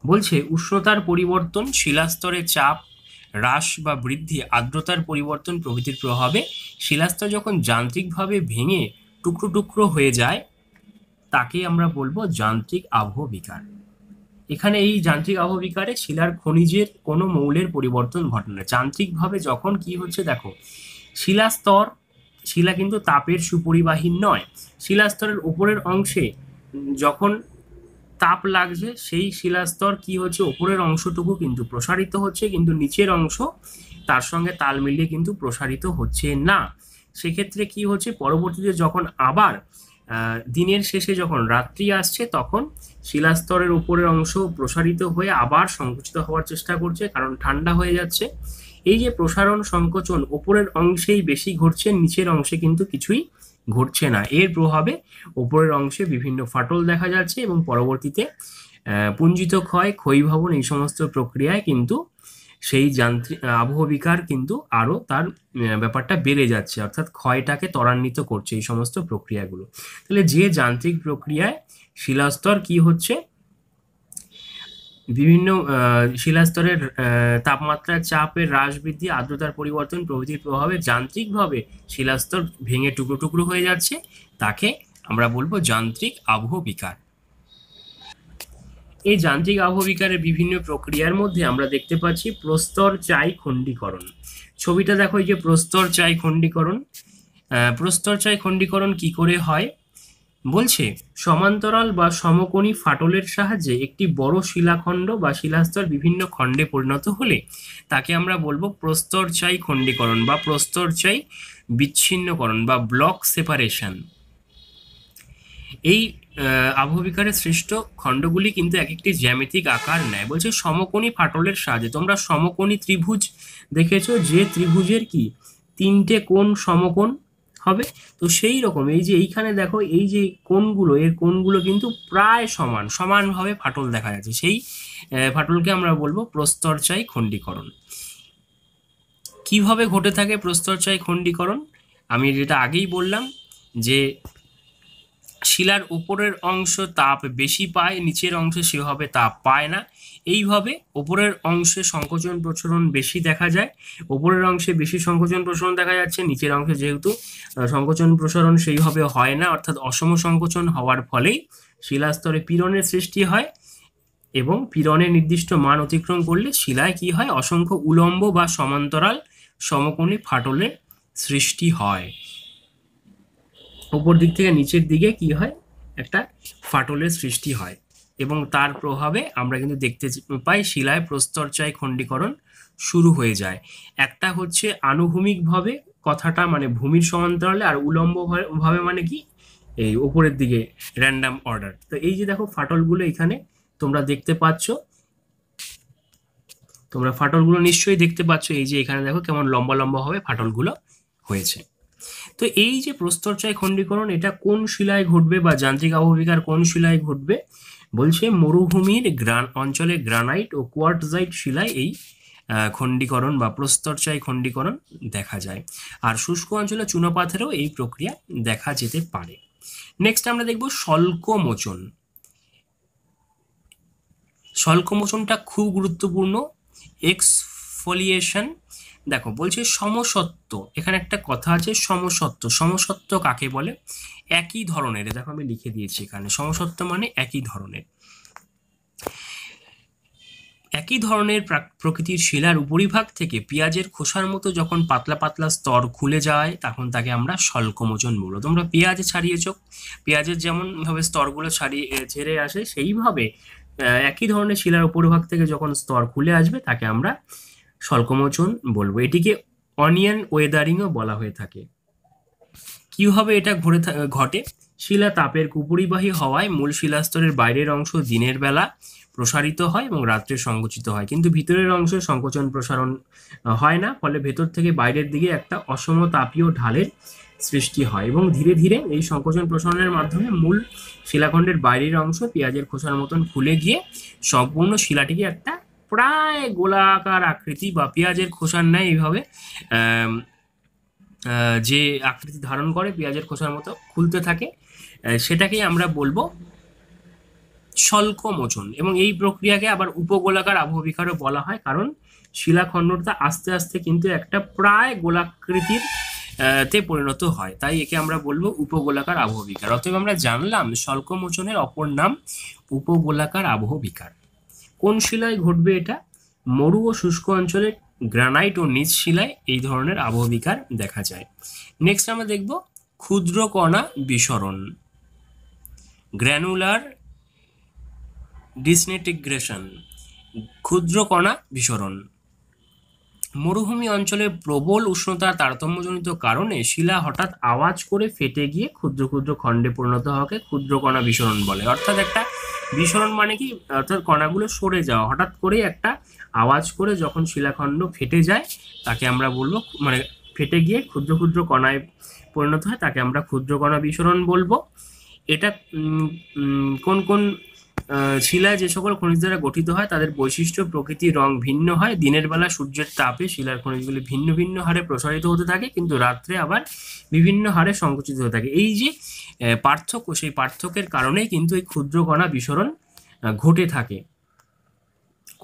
বলছে, উষ্ণতার পরিবর্তন, শিলাস্তরের চাপ হ্রাস বা বৃদ্ধি, আর্দ্রতার পরিবর্তন প্রভৃতির প্রভাবে শিলাস্তর যখন যান্ত্রিকভাবে ভেঙে টুকরো টুকরো হয়ে যায়, তাকে আমরা বলবো যান্ত্রিক আবহবিকার। এখানে এই যান্ত্রিক আবহবিকারে শিলার খনিজের কোনো মৌলের পরিবর্তন ঘটে না। যান্ত্রিকভাবে যখন কি হচ্ছে, দেখো শিলা কিন্তু তাপের সুপরিবাহী নয়। শিলাস্তরের উপরের অংশে যখন তাপ লাগছে, সেই শিলাস্তর কি হচ্ছে, উপরের অংশটুকু কিন্তু প্রসারিত হচ্ছে, কিন্তু নিচের অংশ তার সঙ্গে তাল মিলিয়ে কিন্তু প্রসারিত হচ্ছে না। সেক্ষেত্রে কি হচ্ছে, পরবর্তীতে যখন আবার দিনের শেষে যখন রাত্রি আসছে, তখন শিলাস্তরের উপরের অংশ প্রসারিত হয়ে আবার সংকুচিত হওয়ার চেষ্টা করছে, কারণ ঠান্ডা হয়ে যাচ্ছে। এই যে প্রসারণ সংকোচন উপরের অংশেই বেশি ঘটছে, নিচের অংশে কিন্তু কিছুই ঘটছে না। এর প্রভাবে উপরের অংশে বিভিন্ন ফাটল দেখা যাচ্ছে এবং পরবর্তীতে পুঞ্জিত ক্ষয়, ক্ষয়ীভবন, এই সমস্ত প্রক্রিয়ায় কিন্তু সেই যান্ত্রিক আবহবিকার কিন্তু আরো তার ব্যাপারটা বেড়ে যাচ্ছে, অর্থাৎ ক্ষয়টাকে ত্বরান্বিত করছে এই সমস্ত প্রক্রিয়াগুলো। তাহলে যে যান্ত্রিক প্রক্রিয়ায় শিলাস্তর কি হচ্ছে, বিভিন্ন শিলাস্তরের তাপমাত্রার চাপের হ্রাস বৃদ্ধি, আর্দ্রতার পরিবর্তন প্রভৃতির প্রভাবে যান্ত্রিকভাবে শিলাস্তর ভেঙে টুকরো টুকরো হয়ে যাচ্ছে, তাকে আমরা বলবো যান্ত্রিক আবহবিকার। এই যান্ত্রিক আবহবিকারের বিভিন্ন প্রক্রিয়ার মধ্যে আমরা দেখতে পাচ্ছি প্রস্তর চাই খণ্ডীকরণ। ছবিটা দেখো, এই যে প্রস্তর চাই খণ্ডীকরণ। প্রস্তর চাই খণ্ডীকরণ কি করে হয় বলছে, সমান্তরাল বা সমকোণী ফাটলের সাহায্যে একটি বড় শিলাখণ্ড বা শিলাস্তর বিভিন্ন খণ্ডে পরিণত হলে তাকে আমরা বলবো প্রস্তর চাই খণ্ডীকরণ বা প্রস্তর চাই বিচ্ছিন্নকরণ বা ব্লক সেপারেশন। এই আবহবিকারে সৃষ্ট খণ্ডগুলি কিন্তু এক একটি জ্যামিতিক আকার নেয়। বলছে সমকোণী ফাটলের সাহায্যে। তোমরা সমকোণী ত্রিভুজ দেখেছো, যে ত্রিভুজের কি 3টে কোণ সমকোণ হবে, তো সেই রকম এই যে এইখানে দেখো, এই যে কোণগুলো, এর কোণগুলো কিন্তু প্রায় সমানভাবে ফাটল দেখা যাচ্ছে, সেই ফাটলকে আমরা বলবো প্রস্তর চাই খণ্ডীকরণ। কিভাবে ঘটে থাকে প্রস্তর চাই খণ্ডীকরণ? আমি যেটা আগেই বললাম যে শিলার উপরের অংশ তাপ বেশি পায়, নিচের অংশে সেভাবে তাপ পায় না। এইভাবে ওপরের অংশে সংকোচন প্রসারণ বেশি দেখা যায়, ওপরের অংশে বেশি সংকোচন প্রসারণ দেখা যাচ্ছে, নিচের অংশে যেহেতু সংকোচন প্রসারণ সেইভাবে হয় না, অর্থাৎ অসম সংকোচন হওয়ার ফলেই শিলাস্তরে পীড়নের সৃষ্টি হয়, এবং পীড়নের নির্দিষ্ট মান অতিক্রম করলে শিলায় কি হয়, অসংখ্য উলম্ব বা সমান্তরাল সমকোণী ফাটলের সৃষ্টি হয়। উপর দিক থেকে নিচের দিকে কি হয়, একটা ফাটলের সৃষ্টি হয়, এবং তার প্রভাবে আমরা কিন্তু দেখতে পাই শিলায় প্রস্তরচায়ী খণ্ডীকরণ শুরু হয়ে যায়। একটা হচ্ছে আনুভূমিকভাবে, কথাটা মানে ভূমির সমান্তরালে, আর উলম্ব ভাবে মানে কি, এই উপরের দিকে র্যান্ডাম অর্ডার। তো এই যে দেখো ফাটলগুলো এখানে তোমরা দেখতে পাচ্ছ, তোমরা ফাটলগুলো নিশ্চয়ই দেখতে পাচ্ছ, এই যে এখানে দেখো কেমন লম্বা লম্বা ভাবে ফাটলগুলো হয়েছে। তো এই যে প্রস্তরচায়ী খণ্ডীকরণ, এটা কোন শিলায় ঘটবে বা যান্ত্রিক আবহবিকার কোন শিলায় ঘটবে, বলছে মরুভূমির অঞ্চলে গ্রানাইট ও কোয়ার্টজাইট শিলায় এই খণ্ডীকরণ বা প্রস্তরচায়ী খণ্ডীকরণ দেখা যায়, আর শুষ্ক অঞ্চলে চুনাপাথরেও এই প্রক্রিয়া দেখা যেতে পারে। নেক্সট আমরা দেখব স্বল্পমোচন। স্বল্পমোচনটা খুব গুরুত্বপূর্ণ। এক্সফোলিয়েশন, দেখো বলছে সমসত্ব, এখানে একটা কথা আছে সমসত্ব। সমসত্ব কাকে বলে? একই ধরনের, দেখো আমি লিখে দিয়েছি এখানে, সমসত্ব মানে একই ধরনের। একই ধরনের প্রকৃতির শিলার উপরিভাগ থেকে পেঁয়াজের খোসার মতো যখন পাতলা পাতলা স্তর খুলে যায়, তখন তাকে আমরা স্বল্পমোচন বলবো। তোমরা পেঁয়াজ ছাড়িয়েছ, পেঁয়াজের যেমন ভাবে স্তরগুলো ছেড়ে আসে, সেইভাবে একই ধরনের শিলার উপরিভাগ থেকে যখন স্তর খুলে আসবে তাকে আমরা স্বল্পমোচন বলবো। এটিকে অনিয়ন ওয়েদারিংও বলা হয়ে থাকে। কিভাবে এটা ঘটে? শিলা তাপের কুপরিবাহী হওয়ায় মূল শিলাস্তরের বাইরের অংশ দিনের বেলা প্রসারিত হয় এবং রাত্রে সংকুচিত হয়, কিন্তু ভিতরের অংশে সংকোচন প্রসারণ হয় না, ফলে ভেতর থেকে বাইরের দিকে একটা অসমতাপীয় ঢালের সৃষ্টি হয়, এবং ধীরে ধীরে এই সংকোচন প্রসারণের মাধ্যমে মূল শিলাখণ্ডের বাইরের অংশ পেঁয়াজের খোসার মতন খুলে গিয়ে সম্পূর্ণ শিলাটিকে একটা প্রায় গোলাকার আকৃতি বা পেঁয়াজের খোসার ন্যায় এইভাবে যে আকৃতি ধারণ করে, পেঁয়াজের খোসার মতো খুলতে থাকে, সেটাকেই আমরা বলবো স্বল্পমোচন। এবং এই প্রক্রিয়াকে আবার উপগোলাকার আবহবিকারও বলা হয়, কারণ শিলাখণ্ডটা আস্তে আস্তে কিন্তু একটা প্রায় গোলাকৃতির তে পরিণত হয়, তাই একে আমরা বলবো উপগোলাকার আবহবিকার। অতএব আমরা জানলাম স্বল্পমোচনের অপর নাম উপগোলাকার আবহবিকার। কোন শিলায় ঘটবে এটা? মরু ও শুষ্ক অঞ্চলে গ্রানাইট ও নিচ শিলায় এই ধরনের আবহবিকার দেখা যায়। নেক্সট আমরা দেখব ক্ষুদ্র কণা বিসরণ, গ্র্যানুলার ডিসইন্টিগ্রেশন, ক্ষুদ্র কণা বিসরণ। মরুভূমি অঞ্চলে প্রবল উষ্ণতার তারতম্যজনিত কারণে শিলা হঠাৎ আওয়াজ করে ফেটে গিয়ে ক্ষুদ্র ক্ষুদ্র খণ্ডে পরিণত হওয়াকে ক্ষুদ্র কণা বিসরণ বলে। অর্থাৎ একটা বিসরণ মানে কি, অর্থাৎ কণাগুলো সরে যাওয়া, হঠাৎ করে একটা আওয়াজ করে যখন শিলাখণ্ড ফেটে যায় তাকে আমরা বলবো, মানে ফেটে গিয়ে ক্ষুদ্র ক্ষুদ্র কণায় পরিণত হয়, তাকে আমরা ক্ষুদ্র কণা বিসরণ বলবো। এটা কোন কোন শিলায় যে সকল খনিজ দ্বারা গঠিত হয় তাদের বৈশিষ্ট্য, প্রকৃতি, রং ভিন্ন হয়। দিনের বেলা সূর্যের তাপে শিলার খনিজগুলি ভিন্ন ভিন্ন হারে প্রসারিত হতে থাকে, কিন্তু রাত্রে আবার বিভিন্ন হারে সংকুচিত হতে থাকে। এই যে পার্থক্য, সেই পার্থক্যের কারণেই কিন্তু এই ক্ষুদ্র কণা বিসরণ ঘটে থাকে।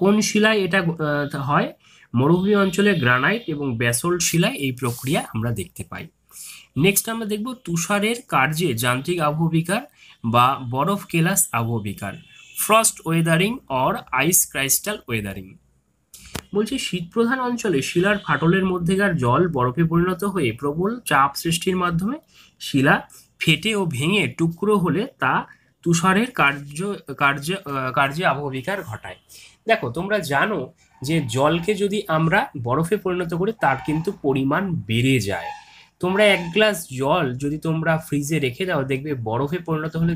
কোন শিলায় এটা হয়? মরুভূমি অঞ্চলে গ্রানাইট এবং ব্যাসল্ট শিলায় এই প্রক্রিয়া আমরা দেখতে পাই। নেক্সট আমরা দেখব তুষারের কার্যে যান্ত্রিক আবহবিকার বা বরফ কেলাস আবহবিকার, frost weathering or ice crystal weathering. বলছি শীতপ্রধান অঞ্চলে শিলার ফাটলের মধ্যেকার জল বরফে পরিণত হয়ে প্রবল চাপ সৃষ্টির মাধ্যমে শিলা ফেটে ও ভেঙে টুকরো হলে তা তুষারের কার্যে আবহবিকার ঘটায়। দেখো তোমরা জানো যে জলকে যদি আমরা বরফে পরিণত করি তার কিন্তু পরিমাণ বেড়ে যায়। তোমরা এক গ্লাস জল যদি তোমরা ফ্রিজে রেখে দাও, দেখবে বরফে পরিণত হলে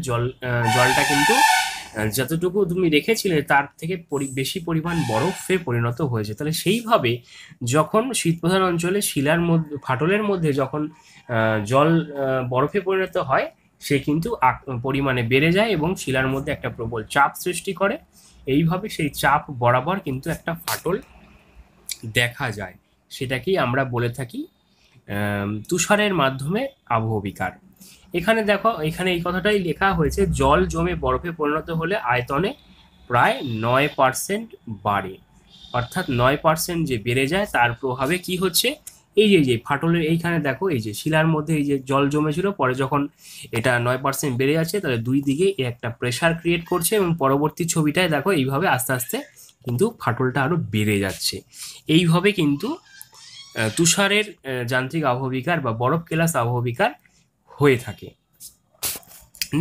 জলটা কিন্তু যতটুকু তুমি রেখেছিলে তার থেকে বেশি পরিমাণ বরফে পরিণত হয়েছে। তাহলে সেইভাবে যখন শীতপ্রধান অঞ্চলে শিলার মধ্যে ফাটলের মধ্যে যখন জল বরফে পরিণত হয়, সে কিন্তু পরিমাণে বেড়ে যায় এবং শিলার মধ্যে একটা প্রবল চাপ সৃষ্টি করে। এইভাবে সেই চাপ বরাবর কিন্তু একটা ফাটল দেখা যায়, সেটাকেই আমরা বলে থাকি তুষারের মাধ্যমে আবহবিকার। এখানে দেখো, এখানে এই কথাটাই লেখা হয়েছে, জল জমে বরফে পরিণত হলে আয়তনে প্রায় 9% বাড়ে। অর্থাৎ 9% যে বেড়ে যায় তার প্রভাবে কি হচ্ছে, এই যে ফাটলের এইখানে দেখো, এই যে শিলার মধ্যে এই যে জল জমেছিল, পরে যখন এটা 9% বেড়ে যাচ্ছে, তাহলে দুই দিকে একটা প্রেসার ক্রিয়েট করছে, এবং পরবর্তী ছবিটায় দেখো এইভাবে আস্তে আস্তে কিন্তু ফাটলটা আরো বেড়ে যাচ্ছে। এইভাবে কিন্তু তুষারের যান্ত্রিক আবহবিকার বা বরফ কেলাস আবহবিকার হয়ে থাকে।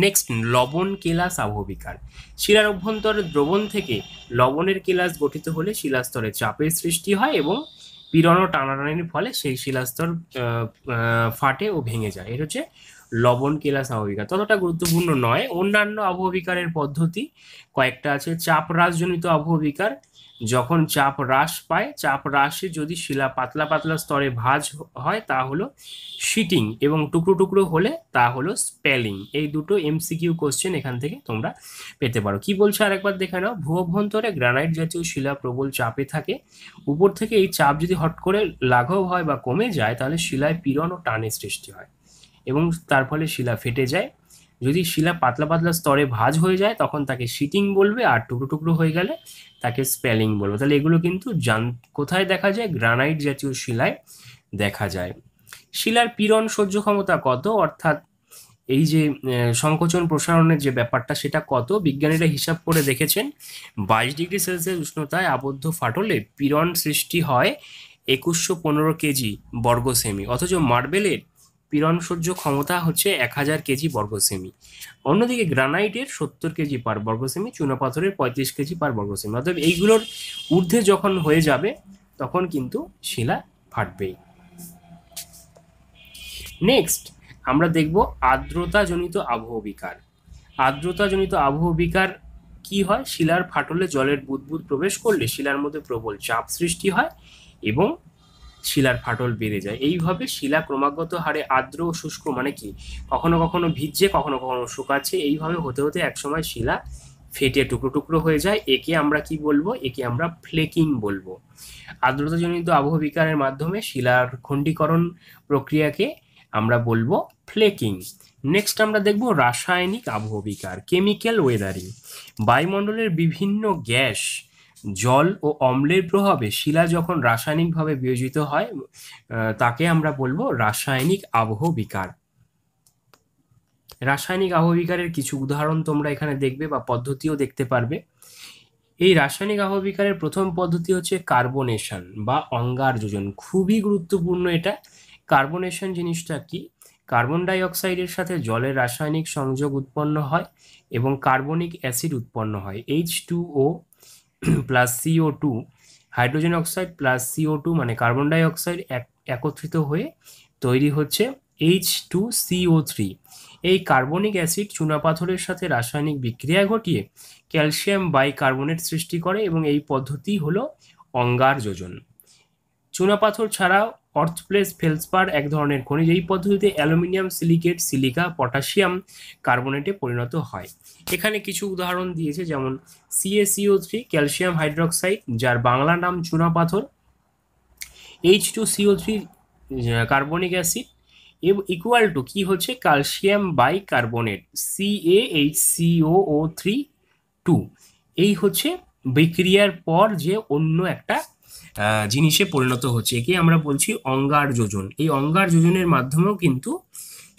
নেক্সট, লবণ কেলাস আবহবিকার। শিলার অভ্যন্তরে দ্রবণ থেকে লবণের কেলাস গঠিত হলে শিলাস্তরে চাপের সৃষ্টি হয় এবং পীড়ন ও টানাটানির ফলে সেই শিলাস্তর ফাটে ও ভেঙে যায়। এটা হচ্ছে লবণ কেলাস আবহবিকার। ততটা গুরুত্বপূর্ণ নয়। অন্যান্য আবহবিকারের পদ্ধতি কয়েকটা আছে। চাপ হ্রাসজনিত আবহবিকার, যখন চাপ হ্রাস পায়, চাপ হ্রাসে যদি শিলা পাতলা পাতলা স্তরে ভাঁজ হয় তা হলো শিটিং, এবং টুকরো টুকরো হলে তা হলো স্পেলিং। এই দুটো এমসিকিউ কোশ্চেন এখান থেকে তোমরা পেতে পারো। কি বলছো আরেকবার দেখে নাও। ভূ অভ্যন্তরে গ্রানাইট জাতীয় শিলা প্রবল চাপে থাকে। উপর থেকে এই চাপ যদি হট করে লাঘব হয় বা কমে যায়, তাহলে শিলায় পীড়ন ও টানের সৃষ্টি হয় এবং তার ফলে শিলা ফেটে যায়। যদি শিলা পাতলা পাতলা স্তরে ভাঁজ হয়ে যায়, তখন তাকে শিটিং বলবে, আর টুকরো টুকরো হয়ে গেলে তাকে স্পেলিং বলবে। তাহলে এগুলো কিন্তু কোথায় দেখা যায়? গ্রানাইট জাতীয় শিলায় দেখা যায়। শিলার পীড়ন সহ্য ক্ষমতা কত, অর্থাৎ এই যে সংকোচন প্রসারণের যে ব্যাপারটা, সেটা কত, বিজ্ঞানীরা হিসাব করে দেখেছেন। 22°C উষ্ণতায় আবদ্ধ ফাটলে পীড়ন সৃষ্টি হয় 2115 কেজি বর্গ সেমি, অথচ মার্বেলের পীড়ন সহ্য ক্ষমতা হচ্ছে 1000 কেজি বর্গ সেমি। অন্যদিকে গ্রানাইটের 70 কেজি পার বর্গ সেমি, চুনাপাথরের 35 কেজি পার বর্গ সেমি। অর্থাৎ এইগুলোর ঊর্ধ্বে যখন হয়ে যাবে, তখন কিন্তু শিলা ফাটবেই। নেক্সট আমরা দেখব আর্দ্রতাজনিত আবহবিকার। আর্দ্রতাজনিত আবহবিকার কি হয়? শিলার ফাটলে জলের বুদবুদ প্রবেশ করলে শিলার মধ্যে প্রবল চাপ সৃষ্টি হয় এবং শিলার ফাটল বেড়ে যায়। এইভাবে শিলা ক্রমাগত হারে আর্দ্র ও শুষ্ক, মানে কি, কখনো কখনো ভিজছে, কখনো কখনো শুকাচ্ছে, এইভাবে হতে হতে একসময় শিলা ফেটে টুকরো টুকরো হয়ে যায়। একে আমরা কি বলবো? একে আমরা ফ্লেকিং বলবো। আর্দ্রতাজনিত আবহবিকারের মাধ্যমে শিলার খণ্ডীকরণ প্রক্রিয়াকে আমরা বলবো ফ্লেকিং। নেক্সট আমরা দেখব রাসায়নিক আবহবিকার, কেমিক্যাল ওয়েদারিং। বায়ুমণ্ডলের বিভিন্ন গ্যাস, জল ও অম্লের প্রভাবে শিলা যখন রাসায়নিকভাবে বিয়োজিত হয়, তাকে আমরা বলবো রাসায়নিক আবহবিকার। রাসায়নিক আবহবিকারের কিছু উদাহরণ তোমরা এখানে দেখবে বা পদ্ধতিও দেখতে পারবে। এই রাসায়নিক আবহবিকারের প্রথম পদ্ধতি হচ্ছে কার্বনেশন বা অঙ্গার যোজন। খুবই গুরুত্বপূর্ণ এটা। কার্বনেশন জিনিসটা কি? কার্বন ডাই অক্সাইডের সাথে জলের রাসায়নিক সংযোগ উৎপন্ন হয় এবং কার্বনিক অ্যাসিড উৎপন্ন হয়। H2O plus CO2, hydrogen oxide plus CO2 মানে কার্বন ডাই অক্সাইড একত্রিত হয়ে তৈরি হচ্ছে H2CO3। এই কার্বনিক অ্যাসিড চুনাপাথরের সাথে রাসায়নিক বিক্রিয়া ঘটিয়ে ক্যালসিয়াম বাইকার্বনেট সৃষ্টি করে এবং এই পদ্ধতি হলো অঙ্গার যোজন। চুনাপাথর ছাড়াও অর্থপ্লেস ফেলসপার এক ধরনের খনিজ। এই পদ্ধতিতে অ্যালুমিনিয়াম সিলিকেট সিলিকা পটাশিয়াম কার্বনেটে পরিণত হয়। এখানে কিছু উদাহরণ দিয়েছে, যেমন CaCO3 ক্যালসিয়াম হাইড্রোক্সাইড, যার বাংলা নাম চুনাপাথর, H2CO3 carbonic acid equal to কি হচ্ছে? Calcium bicarbonate CaHCOO3 2। এই হচ্ছে বিক্রিয়ার পর যে অন্য একটা জিনিসে পরিণত হচ্ছে, একে আমরা বলছি অঙ্গার যোজন। এই অঙ্গার যোজনের মাধ্যমেও কিন্তু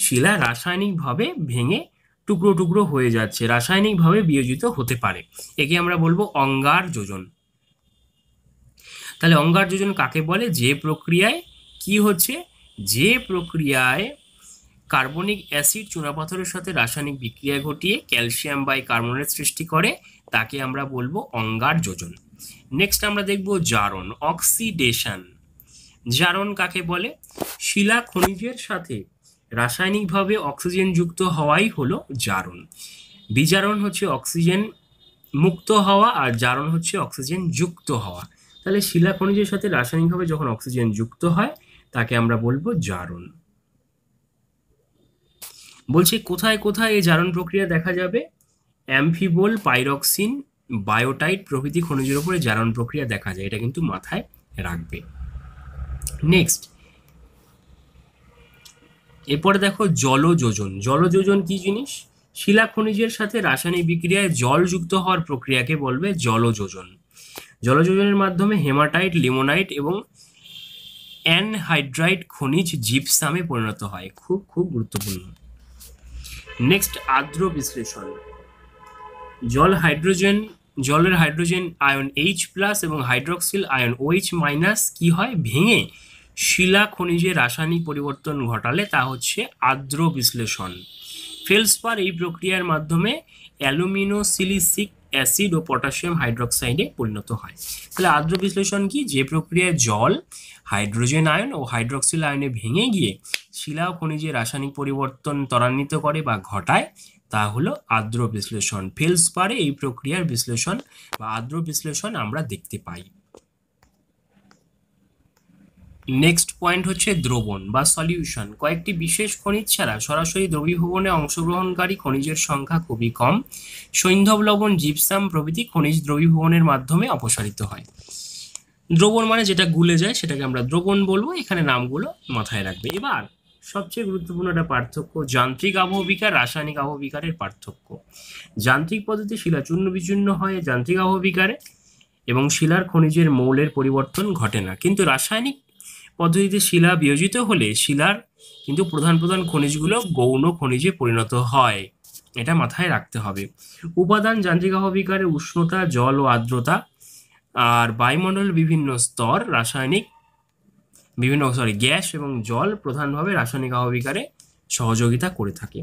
শিলা রাসায়নিকভাবে ভেঙে টুকরো টুকরো হয়ে যাচ্ছে, রাসায়নিকভাবে বিয়োজিত হতে পারে। একে আমরা বলবো অঙ্গার যোজন। তাহলে অঙ্গার যোজন কাকে বলে? যে প্রক্রিয়ায় কি হচ্ছে? যে প্রক্রিয়ায় কার্বনিক অ্যাসিড চুনাপাথরের সাথে রাসায়নিক বিক্রিয়া ঘটিয়ে ক্যালসিয়াম বাইকার্বনেট সৃষ্টি করে, তাকে আমরা বলবো অঙ্গার যোজন। নেক্সট আমরা দেখব জারণ, অক্সিডেশন। জারণ কাকে বলে? শিলা খনিজের সাথে রাসায়নিকভাবে অক্সিজেন যুক্ত হওয়াই হলো জারণ। বিজারণ হচ্ছে অক্সিজেন মুক্ত হওয়া, আর জারণ হচ্ছে অক্সিজেন যুক্ত হওয়া। তাহলে শিলা খনিজের সাথে রাসায়নিকভাবে যখন অক্সিজেন যুক্ত হয়, তাকে আমরা বলবো জারণ। বলছি কোথায় কোথায় এই জারণ প্রক্রিয়া দেখা যাবে? অ্যামফিবোল, পাইরক্সিন, বায়োটাইট প্রভৃতি খনিজের উপরে জারণ প্রক্রিয়া দেখা যায়। এটা কিন্তু মাথায় রাখবে। নেক্সট, এরপরে দেখো জলযোজন। জলযোজন কি জিনিস? শিলা খনিজের সাথে রাসায়নিক বিক্রিয়ায় জল যুক্ত হওয়ার প্রক্রিয়াকে বলবে জলযোজন। জলযোজনের মাধ্যমে হেমাটাইট, লিমোনাইট এবং অ্যানহাইড্রাইট খনিজ জিপসামে পরিণত হয়। খুব খুব গুরুত্বপূর্ণ। নেক্সট, আর্দ্র বিশ্লেষণ। জলের হাইড্রোজেন আয়ন H+ এবং হাইড্রক্সিল আয়ন OH- কি হয়? ভেঙে শিলা খনিজে রাসায়নিক পরিবর্তন ঘটালে তা হচ্ছে আর্দ্র বিশ্লেষণ। ফেলসপার এই প্রক্রিয়ার মাধ্যমে অ্যালুমিনোসিলিসিক অ্যাসিড ও পটাশিয়াম হাইড্রক্সাইডে পরিণত হয়। তাহলে আর্দ্র বিশ্লেষণ কি? যে প্রক্রিয়ায় জল হাইড্রোজেন আয়ন ও হাইড্রক্সিল আয়নে ভেঙে গিয়ে শিলা ও খনিজে রাসায়নিক পরিবর্তন ত্বরান্বিত করে বা ঘটায় তা হলো আর্দ্র বিশ্লেষণ। ফেলসপারে এই প্রক্রিয়ার বিশ্লেষণ বা আর্দ্র বিশ্লেষণ আমরা দেখতে পাই। নেক্সট পয়েন্ট হচ্ছে দ্রবণ বা সলিউশন। কয়েকটি বিশেষ খনিজ ছাড়া সরাসরি দ্রবীভবনে অংশগ্রহণকারী খনিজের সংখ্যা খুবই কম। সৈন্ধব লবণ, জিপসাম প্রভৃতি খনিজ দ্রবীভবনের মাধ্যমে অপসারিত হয়। দ্রবণ মানে যেটা গুলে যায় সেটাকে আমরা দ্রবণ বলবো। এখানে নামগুলো মাথায় রাখবে। এবার সবচেয়ে গুরুত্বপূর্ণ একটা পার্থক্য, যান্ত্রিক আবহবিকার, রাসায়নিক আবহবিকারের পার্থক্য। যান্ত্রিক পদ্ধতি শিলা চূর্ণ বিচূর্ণ হয় যান্ত্রিক আবহবিকারে এবং শিলার খনিজের মৌলের পরিবর্তন ঘটে না। কিন্তু রাসায়নিক পদ্ধতিতে শিলা বিয়োজিত হলে শিলার কিন্তু প্রধান প্রধান খনিজগুলো গৌণ খনিজে পরিণত হয়। এটা মাথায় রাখতে হবে। উপাদান যান্ত্রিক আবহবিকারে উষ্ণতা, জল ও আর্দ্রতা আর বায়ুমণ্ডলের বিভিন্ন স্তর গ্যাস এবং জল প্রধানভাবে রাসায়নিক আবহবিকারে সহযোগিতা করে থাকে।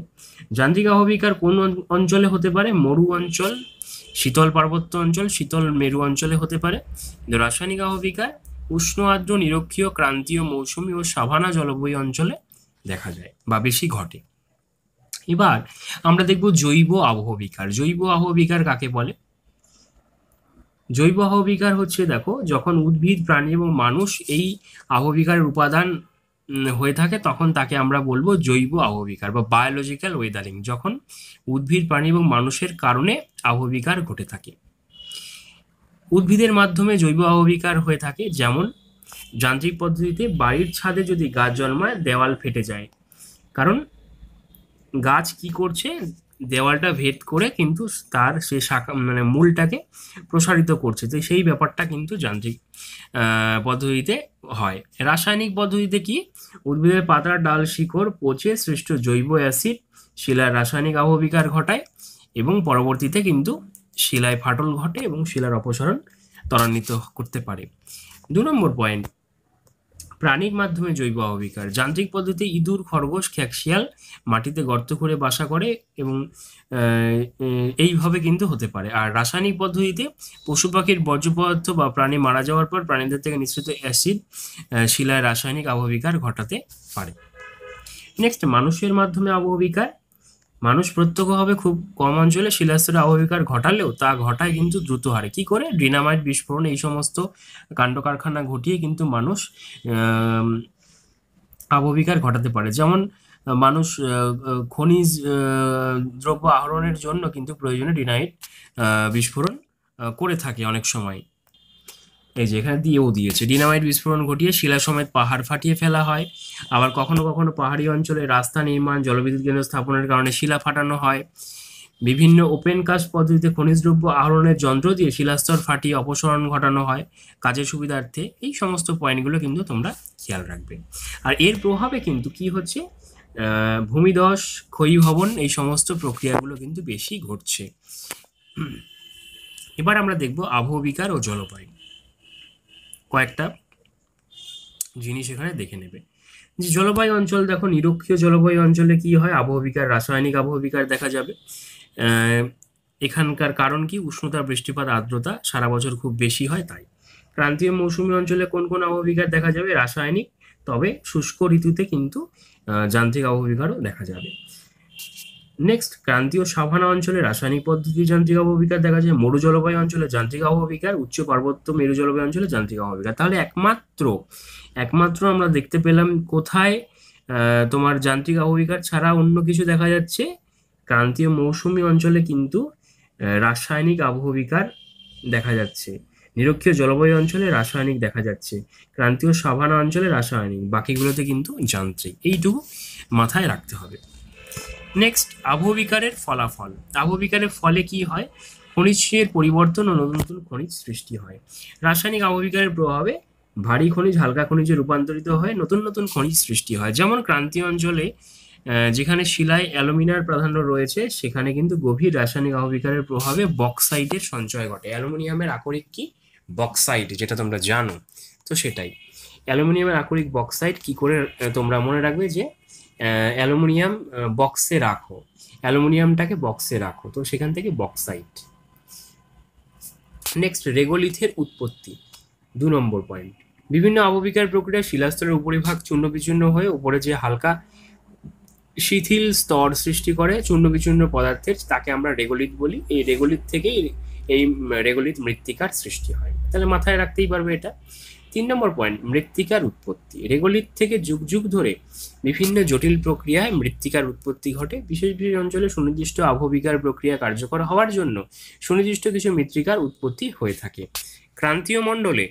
যান্ত্রিক আবহবিকার কোন অঞ্চলে হতে পারে? মরু অঞ্চল, শীতল পার্বত্য অঞ্চল, শীতল মেরু অঞ্চলে হতে পারে। কিন্তু রাসায়নিক আবহবিকার উষ্ণ, আর্দ্র, নিরক্ষীয়, ক্রান্তীয়, মৌসুমী ও সাভানা জলবায়ু অঞ্চলে দেখা যায় বা বেশি ঘটে। এবার আমরা দেখব জৈব আবহবিকার। জৈব আবহবিকার কাকে বলে? জৈব আবহবিকার হচ্ছে, দেখো, যখন উদ্ভিদ, প্রাণী এবং মানুষ এই আবহবিকারের উপাদান হয়ে থাকে তখন তাকে আমরা বলবো জৈব আবহবিকার বা বায়োলজিক্যাল ওয়েদারিং। যখন উদ্ভিদ, প্রাণী এবং মানুষের কারণে আবহবিকার ঘটে থাকে। উদ্ভিদের মাধ্যমে জৈব আবহবিকার হয়ে থাকে, যেমন যান্ত্রিক পদ্ধতিতে বাড়ির ছাদে যদি গাছ জন্মায় দেওয়াল ফেটে যায়, কারণ গাছ কি করছে? দেওয়ালটা ভেদ করে কিন্তু তার সে শাখা মানে মূলটাকে প্রসারিত করছে। তো সেই ব্যাপারটা কিন্তু যান্ত্রিক পদ্ধতিতে হয়। রাসায়নিক পদ্ধতিতে কি? উদ্ভিদের পাতার ডাল, শিকড় পচে সৃষ্ট জৈব অ্যাসিড শিলার রাসায়নিক আবহবিকার ঘটায় এবং পরবর্তীতে কিন্তু শিলায় ফাটল ঘটে এবং শিলার অপসারণ ত্বরান্বিত করতে পারে। 2 নম্বর পয়েন্ট, প্রাণীর মাধ্যমে জৈব আবহবিকার। যান্ত্রিক পদ্ধতিতে ইঁদুর, খরগোশ, খ্যাকশিয়াল মাটিতে গর্ত করে বাসা করে এবং এইভাবে কিন্তু হতে পারে। আর রাসায়নিক পদ্ধতিতে পশু পাখির বর্জ্য পদার্থ বা প্রাণী মারা যাওয়ার পর প্রাণীদের থেকে নিঃসৃত অ্যাসিড শিলায় রাসায়নিক আবহবিকার ঘটাতে পারে। নেক্সট, মানুষের মাধ্যমে আবহবিকার। মানুষ প্রত্যক্ষভাবে খুব কম অঞ্চলে শিলাস্তরে আবহবিকার ঘটালেও তা ঘটায় কিন্তু দ্রুত হারে। কি করে? ডিনামাইট বিস্ফোরণ এই সমস্ত কাণ্ড কারখানা ঘটিয়ে কিন্তু মানুষ আবহবিকার ঘটাতে পারে। যেমন মানুষ খনিজ দ্রব্য আহরণের জন্য কিন্তু প্রয়োজনে ডিনামাইট বিস্ফোরণ করে থাকে অনেক সময়। এই যে এখানে দিয়েও দিয়েছে, ডিনামাইট বিস্ফোরণ ঘটিয়ে শিলা সমেত পাহাড় ফাটিয়ে ফেলা হয়। আবার কখনো কখনো পাহাড়ি অঞ্চলে রাস্তা নির্মাণ, জলবিদ্যুৎ কেন্দ্র স্থাপনের কারণে শিলা ফাটানো হয়। বিভিন্ন ওপেন কাস্ট পদ্ধতিতে খনিজ দ্রব্য আহরণের যন্ত্র দিয়ে শিলাস্তর ফাটিয়ে অপসারণ ঘটানো হয় কাজের সুবিধার্থে। এই সমস্ত পয়েন্টগুলো কিন্তু তোমরা খেয়াল রাখবে। আর এর প্রভাবে কিন্তু কি হচ্ছে? ভূমিধস, ক্ষয়ীভবন এই সমস্ত প্রক্রিয়াগুলো কিন্তু বেশি ঘটছে। এবার আমরা দেখব আবহবিকার ও জলবায়ু। কয়েকটা জিনিস এখানে দেখে নেবে। যে জলবায়ু অঞ্চল, দেখো, নিরক্ষীয় জলবায়ু অঞ্চলে কি হয়? আবহবিকার, রাসায়নিক আবহবিকার দেখা যাবে। এখানকার কারণ কি? উষ্ণতা, বৃষ্টিপাত, আর্দ্রতা সারা বছর খুব বেশি হয় তাই। ক্রান্তীয় মৌসুমী অঞ্চলে কোন কোন আবহবিকার দেখা যাবে? রাসায়নিক, তবে শুষ্ক ঋতুতে কিন্তু যান্ত্রিক আবহবিকারও দেখা যাবে। নেক্সট, ক্রান্তীয় সাভানা অঞ্চলে রাসায়নিক পদ্ধতি যান্ত্রিক আবহবিকার দেখা যায়। মরু জলবায়ু অঞ্চলে যান্ত্রিক আবহবিকার, উচ্চ পার্বত্য মেরু জলবায়ু অঞ্চলে যান্ত্রিক আবহবিকার। তাহলে একমাত্র আমরা দেখতে পেলাম কোথায় তোমার যান্ত্রিক আবহবিকার ছাড়া অন্য কিছু দেখা যাচ্ছে? ক্রান্তীয় মৌসুমী অঞ্চলে কিন্তু রাসায়নিক আবহবিকার দেখা যাচ্ছে। নিরক্ষীয় জলবায়ু অঞ্চলে রাসায়নিক দেখা যাচ্ছে। ক্রান্তীয় সাভানা অঞ্চলে রাসায়নিক, বাকিগুলোতে কিন্তু যান্ত্রিক। এইটুকু মাথায় রাখতে হবে। নেক্সট, আবহবিকারের ফলাফল। আবহবিকারের ফলে কি হয়? খনিজের পরিবর্তন ও নতুন নতুন খনিজ সৃষ্টি হয়। রাসায়নিক আবহবিকারের প্রভাবে ভারী খনিজ হালকা খনিজে রূপান্তরিত হয়ে নতুন নতুন খনিজ সৃষ্টি হয়। যেমন ক্রান্তীয় অঞ্চলে যেখানে শিলায় অ্যালুমিনিয়ার প্রাধান্য রয়েছে, সেখানে কিন্তু গভীর রাসায়নিক আবহবিকারের প্রভাবে বক্সাইটের সঞ্চয় ঘটে। অ্যালুমিনিয়ামের আকরিক কি? বক্সাইট, যেটা তোমরা জানো। তো সেটাই, অ্যালুমিনিয়ামের আকরিক বক্সাইট কি করে তোমরা মনে রাখবে যে অ্যালুমিনিয়াম বক্সে রাখো, অ্যালুমিনিয়ামটাকে বক্সে রাখো, তো সেখান থেকে বক্সাইট। নেক্সট, রেগোলিথের উৎপত্তি, 2 নম্বর পয়েন্ট। বিভিন্ন আবহবিকার প্রক্রিয়ায় শিলাস্তরের উপরিভাগ চূর্ণ বিচূর্ণ হয়ে উপরে যে হালকা শিথিল স্তর সৃষ্টি করে চূর্ণ বিচূর্ণ পদার্থের, তাকে আমরা রেগোলিথ বলি। এই রেগোলিথ থেকেই এই রেগোলিথ মৃত্তিকার সৃষ্টি হয়। তাহলে মাথায় রাখতেই পারবে এটা। 3 নম্বর পয়েন্ট, মৃত্তিকার উৎপত্তি। রেগোলিথ থেকে যুগ যুগ ধরে বিভিন্ন জটিল প্রক্রিয়ায় মৃত্তিকার উৎপত্তি ঘটে। বিশেষ বিশেষ অঞ্চলে সুনির্দিষ্ট আবহবিকার প্রক্রিয়া কার্যকর হওয়ার জন্য সুনির্দিষ্ট কিছু মৃত্তিকার উৎপত্তি হয়ে থাকে। ক্রান্তীয় মণ্ডলে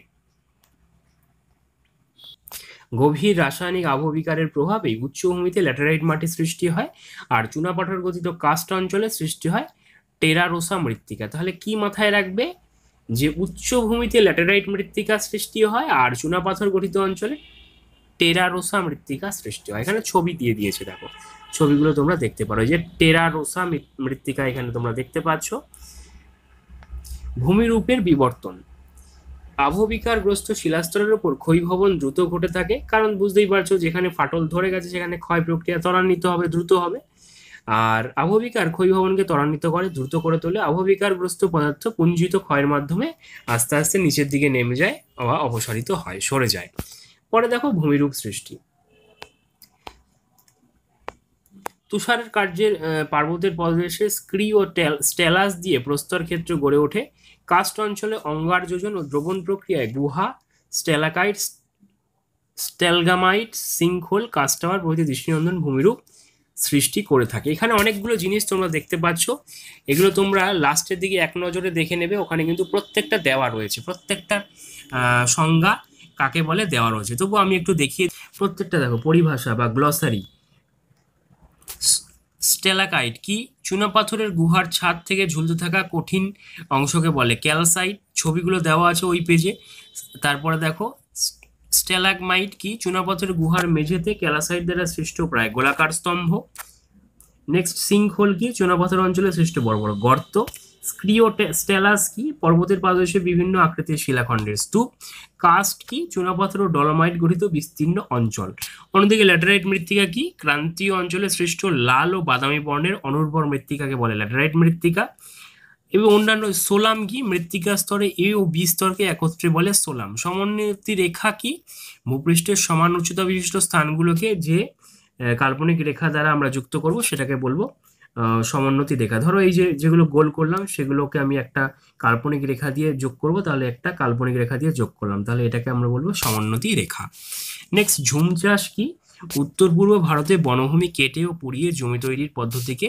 গভীর রাসায়নিক আবহবিকারের প্রভাবে উচ্চভূমিতে ল্যাটেরাইট মাটি সৃষ্টি হয়, আর চুনাপাথর গঠিত কাস্ট অঞ্চলে সৃষ্টি হয় টেরারোসা মৃত্তিকা। তাহলে কি মাথায় রাখবে? যে উচ্চভূমিতে ল্যাটেরাইট মৃত্তিকা সৃষ্টি হয় আর চুনাপাথর গঠিত অঞ্চলে টেরারোসা মৃত্তিকা সৃষ্টি হয়। এখানে ছবি দিয়ে দিয়েছে, দেখো ছবিগুলো তোমরা দেখতে পারো। যে টেরারোসা মৃত্তিকা এখানে তোমরা দেখতে পাচ্ছ। ভূমিরূপের বিবর্তন। আবহবিকারগ্রস্ত শিলাস্তরের উপর ক্ষয়ীভবন দ্রুত ঘটে থাকে, কারণ বুঝতেই পারছো যেখানে ফাটল ধরে গেছে সেখানে ক্ষয় প্রক্রিয়া ত্বরান্বিত হবে, দ্রুত হবে। আর আবহবিকার ক্ষয়ীভবনকে ত্বরান্বিত করে, দ্রুত করে তোলে। আবহবিকারগ্রস্ত পদার্থ পুঞ্জিত ক্ষয়ের মাধ্যমে আস্তে আস্তে নিচের দিকে নেমে যায় বা অপসারিত হয়, সরে যায়। পরে দেখো ভূমিরূপ সৃষ্টি। তুষারের কার্যের পার্বত্যের প্রদেশে স্ক্রি ও স্টেলাস দিয়ে প্রস্তর ক্ষেত্র গড়ে ওঠে। কাস্ট অঞ্চলে অঙ্গার যোজন ও দ্রবণ প্রক্রিয়ায় গুহা, স্টেলাকাইট, স্টেলগামাইট, সিঙ্কহোল, কাস্ট টাওয়ার প্রভৃতি দৃষ্টিনন্দন ভূমিরূপ সৃষ্টি করে থাকে। এখানে অনেকগুলো জিনিস তোমরা দেখতে পাচ্ছ, এগুলো তোমরা লাস্টের দিকে এক নজরে দেখে নেবে। ওখানে কিন্তু প্রত্যেকটা দেওয়া রয়েছে, প্রত্যেকটা সংজ্ঞা কাকে বলে দেওয়া রয়েছে। তবু আমি একটু দেখিয়ে, প্রত্যেকটা দেখো পরিভাষা বা গ্লসারি। স্টেলাকাইট কি? চুনাপাথরের গুহার ছাদ থেকে ঝুলতে থাকা কঠিন অংশকে বলে ক্যালসাইট। ছবিগুলো দেওয়া আছে ওই পেজে। তারপরে দেখো স্টেলাগমাইট কি? চুনাপাথরের গুহার মেঝেতে ক্যালসাইট দ্বারা সৃষ্ট প্রায় গোলাকার স্তম্ভ। নেক্সট, সিঙ্কহোল কি? চুনাপাথর অঞ্চলে সৃষ্ট বড় বড় গর্ত। স্টেলাস কি? পর্বতের পাদদেশে বিভিন্ন আকৃতির শিলাখণ্ডের স্তূপ। কাস্ট কি? চুনাপাথর ও ডলোমাইট গঠিত বিস্তীর্ণ অঞ্চল। অন্যদিকে ল্যাটেরাইট মৃত্তিকা কি? ক্রান্তীয় অঞ্চলে সৃষ্ট লাল ও বাদামি বর্ণের অনুর্বর মৃত্তিকাকে বলে ল্যাটেরাইট মৃত্তিকা। এবং অন্যান্য সোলাম কি? মৃত্তিকা স্তরে এ ও বি স্তরকে একত্রে বলে সোলাম। সমোন্নতি রেখা কি? ভূপৃষ্ঠের সমান উচ্চতা বিশিষ্ট স্থানগুলোকে যে কাল্পনিক রেখা দ্বারা আমরা যুক্ত করব সেটাকে বলবো সমোন্নতি রেখা। ধরো এই যে যেগুলো গোল করলাম সেগুলোকে আমি একটা কাল্পনিক রেখা দিয়ে যোগ করব, তাহলে একটা কাল্পনিক রেখা দিয়ে যোগ করলাম, তাহলে এটাকে আমরা বলবো সমোন্নতি রেখা। নেক্সট, ঝুম চাষ কি? উত্তর পূর্ব ভারতে বনভূমি কেটে ও পুড়িয়ে জমি তৈরির পদ্ধতিকে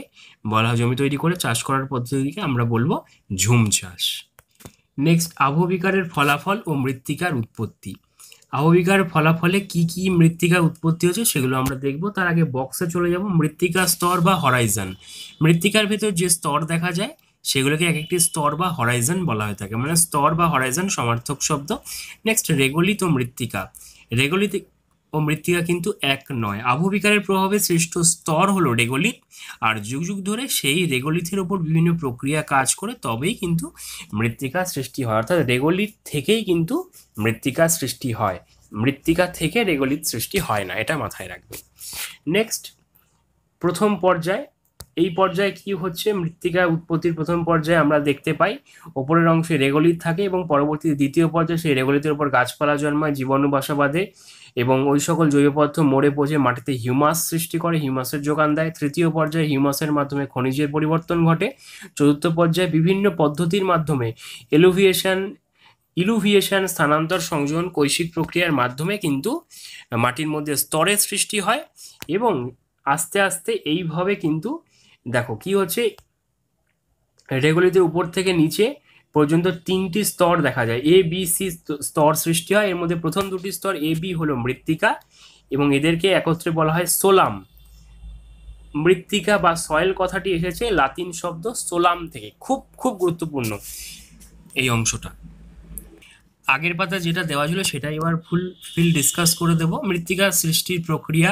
বলা হয়, জমি তৈরি করে চাষ করার পদ্ধতিকে আমরা বলবো ঝুম চাষ। নেক্সট, আবহবিকারের ফলাফল ও মৃত্তিকার উৎপত্তি। আবহবিকার ফলাফলে কি কি মৃত্তিকার উৎপত্তি হচ্ছে সেগুলো আমরা দেখব। তার আগে বক্সে চলে যাব। মৃত্তিকা স্তর বা হরাইজন। মৃত্তিকার ভেতর যে স্তর দেখা যায় সেগুলোকে এক একটি স্তর বা হরাইজন বলা হয়ে থাকে, মানে স্তর বা হরাইজন সমার্থক শব্দ। নেক্সট, রেগোলিথ ও মৃত্তিকা। রেগোলিথ ও মৃত্তিকা কিন্তু এক নয়। আবহবিকারের প্রভাবে সৃষ্ট স্তর হলো রেগোলিথ, আর যুগ যুগ ধরে সেই রেগোলিথের ওপর বিভিন্ন প্রক্রিয়া কাজ করে তবেই কিন্তু মৃত্তিকা সৃষ্টি হয়। অর্থাৎ রেগোলিথ থেকেই কিন্তু মৃত্তিকা সৃষ্টি হয়, মৃত্তিকা থেকে রেগোলিথ সৃষ্টি হয় না, এটা মাথায় রাখবে। নেক্সট, প্রথম পর্যায়। এই পর্যায়ে কি হচ্ছে? মৃত্তিকা উৎপত্তির প্রথম পর্যায়ে আমরা দেখতে পাই ওপরের অংশে রেগোলিথ থাকে এবং পরবর্তী দ্বিতীয় পর্যায়ে সেই রেগোলিথের উপর গাছপালা জন্মায়, জীবাণু বাসা বাঁধে এবং ওই সকল জৈব পদার্থ মরে পচে মাটিতে হিউমাস সৃষ্টি করে, হিউমাসের যোগান দেয়। তৃতীয় পর্যায়ে হিউমাসের মাধ্যমে খনিজের পরিবর্তন ঘটে। চতুর্থ পর্যায়ে বিভিন্ন পদ্ধতির মাধ্যমে ইলুভিয়েশন, স্থানান্তর, সংযোজন, কৈশিক প্রক্রিয়ার মাধ্যমে কিন্তু মাটির মধ্যে স্তরের সৃষ্টি হয় এবং আস্তে আস্তে এইভাবে কিন্তু দেখো কি হচ্ছে, রেগোলিথের উপর থেকে নিচে পর্যন্ত 3টি স্তর দেখা যায়, এ বি সি স্তর সৃষ্টি হয়। এর মধ্যে প্রথম দুটি স্তর এ বি হলো মৃত্তিকা এবং এদেরকে একত্রে বলা হয় সোলাম। মৃত্তিকা বা সয়েল কথাটি এসেছে লাতিন শব্দ সোলাম থেকে। খুব খুব গুরুত্বপূর্ণ এই অংশটা। আগের পাতা যেটা দেওয়া ছিল সেটা এবার ফুল ডিসকাস করে দেব। মৃত্তিকার সৃষ্টির প্রক্রিয়া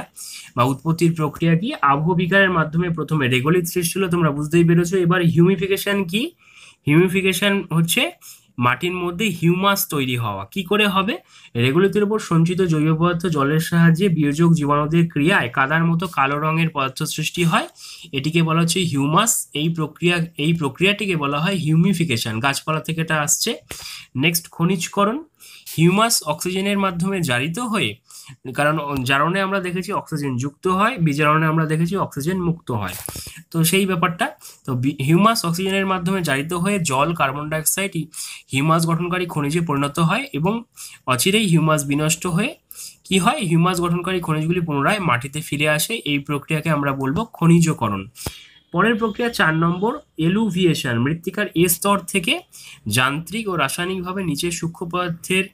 বা উৎপত্তির প্রক্রিয়া কি? আবহবিকারের মাধ্যমে প্রথমে রেগোলিথ সৃষ্টি হলো, তোমরা বুঝতেই পেরেছো। এবার হিউমিফিকেশন কি? হিউমিফিকেশন হচ্ছে মাটির মধ্যে হিউমাস তৈরি হওয়া। কি করে হবে? রেগুলিথের উপর সঞ্চিত জৈব পদার্থ জলের সাহায্যে বিয়োজক জীবাণুদের ক্রিয়ায় কাদার মতো কালো রঙের পদার্থ সৃষ্টি হয়, এটিকে বলা হচ্ছে হিউমাস। এই প্রক্রিয়াটিকে বলা হয় হিউমিফিকেশন। গাছপালা থেকে এটা আসছে। নেক্সট, খনিজকরণ। হিউমাস অক্সিজেনের মাধ্যমে জারিত হয়ে, কারণ জারণে আমরা দেখেছি অক্সিজেন যুক্ত হয়, বিজারণে আমরা দেখেছি অক্সিজেন মুক্ত হয়, তো সেই ব্যাপারটা। তো হিউমাস অক্সিজেনের মাধ্যমে জারিত হয়ে জল, কার্বন ডাইঅক্সাইড হিউমাস গঠনকারী খনিজে পরিণত হয় এবং অচিরেই হিউমাস বিনষ্ট হয়ে কি হয়? হিউমাস গঠনকারী খনিজগুলি পুনরায় মাটিতে ফিরে আসে। এই প্রক্রিয়াকে আমরা বলবো খনিজকরণ। পরের প্রক্রিয়া 4 নম্বর, এলুভিয়েশন। মৃত্তিকার এ স্তর থেকে যান্ত্রিক ও রাসায়নিকভাবে নিচের সূক্ষ্ম পদার্থের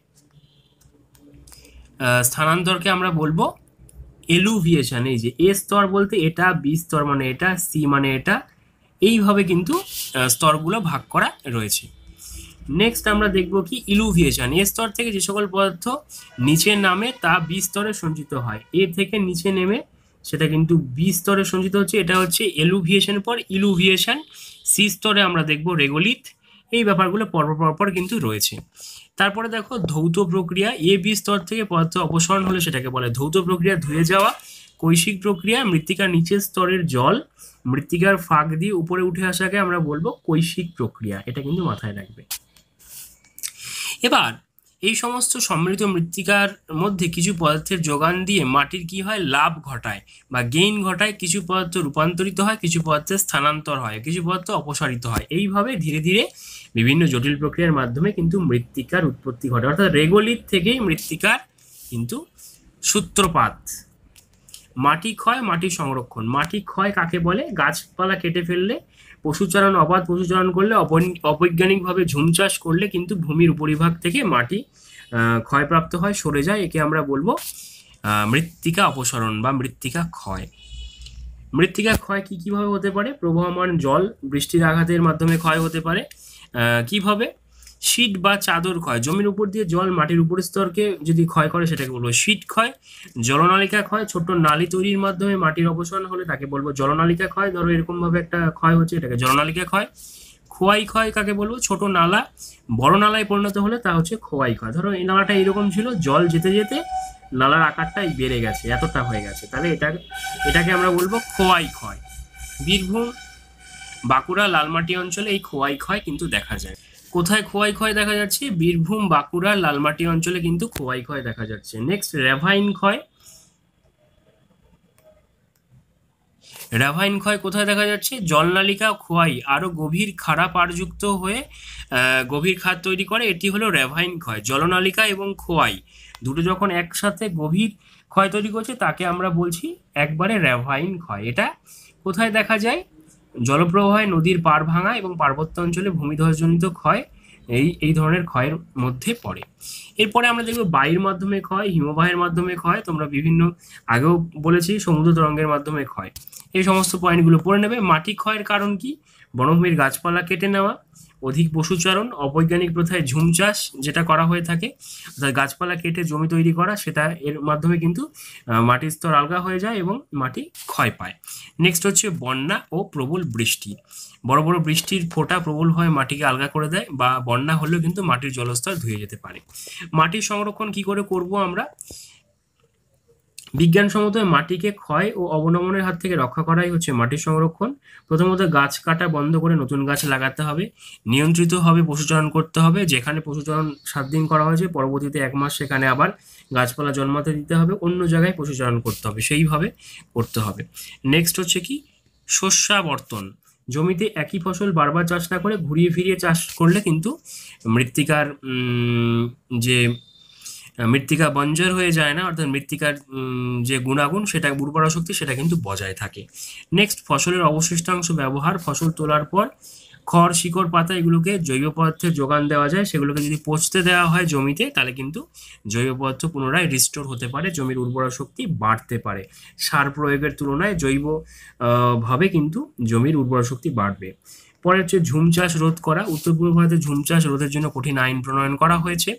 স্থানান্তরকে আমরা বলবো এলুভিয়েশন। এই যে এ স্তর বলতে এটা, বি স্তর মানে এটা, সি মানে এটা, এইভাবে কিন্তু স্তরগুলো ভাগ করা রয়েছে। নেক্সট আমরা দেখব কি? ইলুভিয়েশন। এ স্তর থেকে যে সকল পদার্থ নিচে নামে তা বি স্তরে সঞ্চিত হয়। এ থেকে নিচে নেমে সেটা কিন্তু বি স্তরে সঞ্চিত হচ্ছে, এটা হচ্ছে এলুভিয়েশন। পর ইলুভিয়েশন। সি স্তরে আমরা দেখব রেগোলিথ। এই ব্যাপারগুলো পরপর কিন্তু রয়েছে। তারপরে দেখো ধৌত প্রক্রিয়া। এ বি স্তর থেকে পদার্থ অপসারণ হলে সেটাকে বলে ধৌত প্রক্রিয়া, ধুয়ে যাওয়া। কৈশিক প্রক্রিয়া। মৃত্তিকার নিচের স্তরের জল মৃত্তিকার ফাঁক দিয়ে উপরে উঠে আসাকে আমরা বলবো কৈশিক প্রক্রিয়া। এটা কিন্তু মাথায় রাখবে। এবার এই সমস্ত সমৃদ্ধ মৃত্তিকার মধ্যে কিছু পদার্থের যোগান দিয়ে মাটির কি হয়? লাভ ঘটায় বা গেইন ঘটায়। কিছু পদার্থ রূপান্তরিত হয়, কিছু পদার্থের স্থানান্তর হয়, কিছু পদার্থ অপসারিত হয়। এইভাবে ধীরে ধীরে বিভিন্ন জটিল প্রক্রিয়ার মাধ্যমে কিন্তু মৃত্তিকার উৎপত্তি ঘটে। অর্থাৎ রেগোলিথ থেকেই মৃত্তিকার কিন্তু সূত্রপাত। মাটি ক্ষয়, মাটি সংরক্ষণ। মাটি ক্ষয় কাকে বলে? গাছপালা কেটে ফেললে, পশুচারণ, অবাধ পশুচারণ করলে, অবৈজ্ঞানিকভাবে ঝুম চাষ করলে কিন্তু ভূমির উপরিভাগ থেকে মাটি ক্ষয়প্রাপ্ত হয়, সরে যায়। একে আমরা বলবো মৃত্তিকা অপসারণ বা মৃত্তিকা ক্ষয়। মৃত্তিকা ক্ষয় কিভাবে হতে পারে? প্রবহমান জল, বৃষ্টির আঘাতের মাধ্যমে ক্ষয় হতে পারে। কিভাবে? শীট বা চাদর ক্ষয়। জমির উপর দিয়ে জল মাটির উপর স্তরকে যদি ক্ষয় করে সেটাকে বলবো শীট ক্ষয়। জলনালিকা ক্ষয়। ছোট নালী তৈরির মাধ্যমে মাটির অপসারণ হলে তাকে বলবো জলনালিকা ক্ষয়। ধরো এরকম ভাবে একটা ক্ষয় হচ্ছে, এটাকে জলনালিকা ক্ষয়। খোয়াই ক্ষয় কাকে বলবো? ছোট নালা বড় নালায় পরিণত হলে তা হচ্ছে খোয়াই ক্ষয়। ধরো এই নালাটা এরকম ছিল, জল যেতে যেতে নালার আকারটা বেড়ে গেছে, এতটা হয়ে গেছে, তাহলে এটাকে আমরা বলবো খোয়াই ক্ষয়। বীরভূম, বাঁকুড়া, লালমাটি অঞ্চলে এই খোয়াই ক্ষয় কিন্তু দেখা যায়। কোথায় খোয়াই ক্ষয় দেখা যাচ্ছে? বীরভূম, বাঁকুড়া, লালমাটি অঞ্চলে কিন্তু খোয়াই ক্ষয় দেখা যাচ্ছে। নেক্সট, র্যাভাইন ক্ষয়। র্যাভাইন ক্ষয় কোথায় দেখা যাচ্ছে? জলনালিকা খোয়াই আরো গভীর খাড়া পাড়যুক্ত হয়ে গভীর খাদ তৈরি করে, এটি হলো র্যাভাইন ক্ষয়। জলনালিকা এবং খোয়াই দুটো যখন একসাথে গভীর ক্ষয় তৈরি করছে তাকে আমরা বলছি একবারে র্যাভাইন ক্ষয়। এটা কোথায় দেখা যায়? জলপ্রবাহে নদীর পাড় ভাঙা এবং পার্বত্য অঞ্চলে ভূমিধসজনিত ক্ষয় এই ধরনের ক্ষয়ের মধ্যে পড়ে। এরপরে আমরা দেখব বায়ুর মাধ্যমে ক্ষয়, হিমবাহের মাধ্যমে ক্ষয়, তোমরা বিভিন্ন আগেও বলেছি সমুদ্র তরঙ্গের মাধ্যমে ক্ষয়। এই সমস্ত পয়েন্টগুলো পড়ে নেবে। মাটি ক্ষয়ের কারণ কি? বনভূমির গাছপালা কেটে নেওয়া, অধিক পশুচারণ, অবৈজ্ঞানিক প্রথায় ঝুম চাষ যেটা করা হয়ে থাকে, অর্থাৎ গাছপালা কেটে জমি তৈরি করা, সেটা এর মাধ্যমে কিন্তু মাটির স্তর আলগা হয়ে যায় এবং মাটি ক্ষয় পায়। নেক্সট হচ্ছে বন্যা ও প্রবল বৃষ্টি। বড় বড় বৃষ্টির ফোঁটা প্রবল হয়ে মাটিকে আলগা করে দেয়, বা বন্যা হলেও কিন্তু মাটির জলস্তর ধুয়ে যেতে পারে। মাটির সংরক্ষণ কি করে করব আমরা? বিজ্ঞানসম্মত মাটিকে ক্ষয় ও অবনমনের হাত থেকে রক্ষা করাই হচ্ছে মাটির সংরক্ষণ। প্রথমত গাছ কাটা বন্ধ করে নতুন গাছ লাগাতে হবে। নিয়ন্ত্রিতভাবে পশুচারণ করতে হবে। যেখানে পশুচারণ 7 দিন করা হয়েছে, পরবর্তীতে 1 মাস সেখানে আবার গাছপালা জন্মাতে দিতে হবে, অন্য জায়গায় পশুচারণ করতে হবে, সেইভাবে করতে হবে। নেক্সট হচ্ছে কি? শস্যাবর্তন। জমিতে একই ফসল বারবার চাষ না করে ঘুরিয়ে ফিরিয়ে চাষ করলে কিন্তু মৃত্তিকার যে মৃত্তিকা বঞ্জর হয়ে যায় না, অর্থাৎ মৃত্তিকার যে গুণাগুণ, সেটা উর্বরা শক্তি, সেটা কিন্তু বজায় থাকে। নেক্সট, ফসলের অবশিষ্টাংশ ব্যবহার। ফসল তোলার পর খড়, শিকড়, পাতা এগুলোকে জৈব পদার্থের যোগান দেওয়া যায়। সেগুলোকে যদি পচতে দেওয়া হয় জমিতে, তাহলে কিন্তু জৈব পদার্থ পুনরায় রিস্টোর হতে পারে, জমির উর্বরা শক্তি বাড়তে পারে। সার প্রয়োগের তুলনায় জৈব ভাবে কিন্তু জমির উর্বরা শক্তি বাড়বে। পরে হচ্ছে ঝুম চাষ রোধ করা। উত্তর পূর্ব ভারতে ঝুম চাষ রোধের জন্য কঠিন আইন প্রণয়ন করা হয়েছে।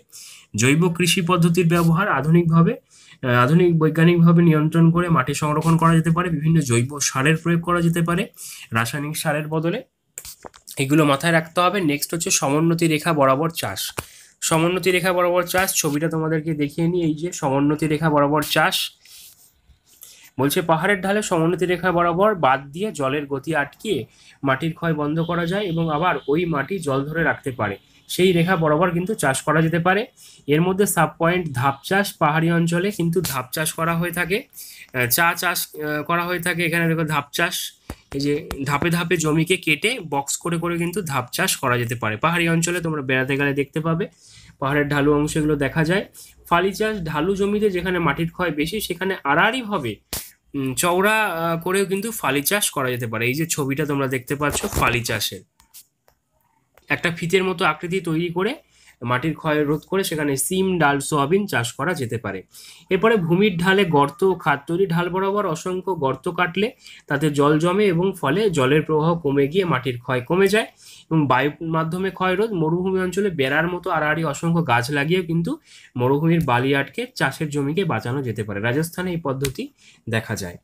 জৈব কৃষি পদ্ধতির ব্যবহার আধুনিক বৈজ্ঞানিকভাবে নিয়ন্ত্রণ করে মাটি সংরক্ষণ করা যেতে পারে। বিভিন্ন জৈব সারের প্রয়োগ করা যেতে পারে রাসায়নিক সারের বদলে। এগুলো মাথায় রাখতে হবে। নেক্সট হচ্ছে সমোন্নতি রেখা বরাবর চাষ। সমোন্নতি রেখা বরাবর চাষ, ছবিটা তোমাদেরকে দেখিয়ে নিই। এই যে সমোন্নতি রেখা বরাবর চাষ বলছে, পাহাড়ের ঢালে সমোন্নতি রেখা বরাবর বাদ দিয়ে জলের গতি আটকিয়ে মাটির ক্ষয় বন্ধ করা যায় এবং আবার ওই মাটি জল ধরে রাখতে পারে। সেই রেখা বরাবর কিন্তু চাষ করা যেতে পারে। এর মধ্যে সাব পয়েন্ট ধাপ চাষ। পাহাড়ি অঞ্চলে কিন্তু ধাপ চাষ করা হয়ে থাকে, চা চাষ করা হয়ে থাকে। এখানে দেখো ধাপ চাষ, এই যে ধাপে ধাপে জমিকে কেটে বক্স করে করে কিন্তু ধাপ চাষ করা যেতে পারে। পাহাড়ি অঞ্চলে তোমরা বেড়াতে গেলে দেখতে পাবে, পাহাড়ের ঢালু অংশ এগুলো দেখা যায়। ফালি চাষ, ঢালু জমিতে যেখানে মাটির ক্ষয় বেশি সেখানে আড়াআড়ি ভাবে চওড়া করেও কিন্তু ফালি চাষ করা যেতে পারে। এই যে ছবিটা তোমরা দেখতে পাচ্ছ ফালি চাষের, একটা ফিতের মতো আকৃতি তৈরি করে মাটির ক্ষয় রোধ করে সেখানে সিম, ডাল, সোয়াবিন চাষ করা যেতে পারে। এরপরে ভূমির ঢালে গর্ত ও খাদ তৈরি। ঢাল বরাবর অসংখ্য গর্ত কাটলে তাতে জল জমে এবং ফলে জলের প্রবাহ কমে গিয়ে মাটির ক্ষয় কমে যায় এবং বায়ুর মাধ্যমে ক্ষয় রোধ। মরুভূমি অঞ্চলে বেড়ার মতো আড়াআড়ি অসংখ্য গাছ লাগিয়েও কিন্তু মরুভূমির বালি আটকে চাষের জমিকে বাঁচানো যেতে পারে। রাজস্থানে এই পদ্ধতি দেখা যায়।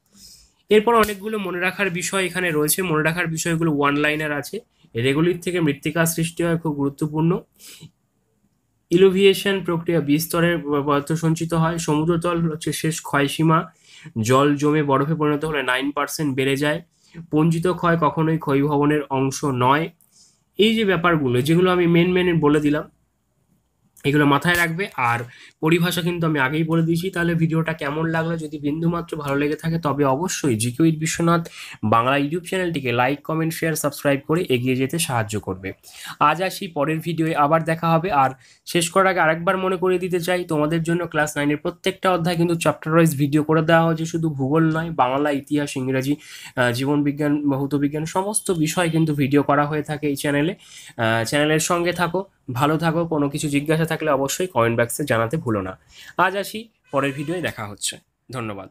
এরপর অনেকগুলো মনে রাখার বিষয় এখানে রয়েছে। মনে রাখার বিষয়গুলো ওয়ান লাইনার আছে। রেগুলির থেকে মৃত্তিকা সৃষ্টি হয়, খুব গুরুত্বপূর্ণ। ইলোভিয়েশন প্রক্রিয়া, বিস্তরের পদার্থ সঞ্চিত হয়। সমুদ্রতল হচ্ছে শেষ ক্ষয়সীমা। জল জমে বরফে পরিণত হলে 9% বেড়ে যায়। পঞ্জিত ক্ষয় কখনোই ক্ষয়ভবনের অংশ নয়। এই যে ব্যাপারগুলো, যেগুলো আমি মেন বলে দিলাম, এগুলো মাথায় রাখবে। আর পরিভাষা কিন্তু আমি আগেই বলে দিয়েছি। তাহলে ভিডিওটা কেমন লাগলো, যদি বিন্দুমাত্র ভালো লেগে থাকে তবে অবশ্যই GK with Biswanath Bangla YouTube চ্যানেলটিকে লাইক, কমেন্ট, শেয়ার, সাবস্ক্রাইব করে এগিয়ে যেতে সাহায্য করবে। আজ আসি, পরের ভিডিওয়ে আবার দেখা হবে। আর শেষ করার আগে আরেকবার মনে করিয়ে দিতে চাই, তোমাদের জন্য ক্লাস 9-এর প্রত্যেকটা অধ্যায় কিন্তু চ্যাপ্টার ওয়াইজ ভিডিও করে দেওয়া হয়েছে। শুধু ভূগোল নয়, বাংলা, ইতিহাস, ইংরেজি, জীবনবিজ্ঞান, ভৌতবিজ্ঞান সমস্ত বিষয় কিন্তু ভিডিও করা হয়ে থাকে এই চ্যানেলে। চ্যানেলের সঙ্গে থাকো, ভালো থাকো। কোনো কিছু জিজ্ঞাসা থাকলে অবশ্যই কমেন্ট বক্সে জানাতে ভুলো না। আজ আসি, পরের ভিডিওয়ে দেখা হচ্ছে। ধন্যবাদ।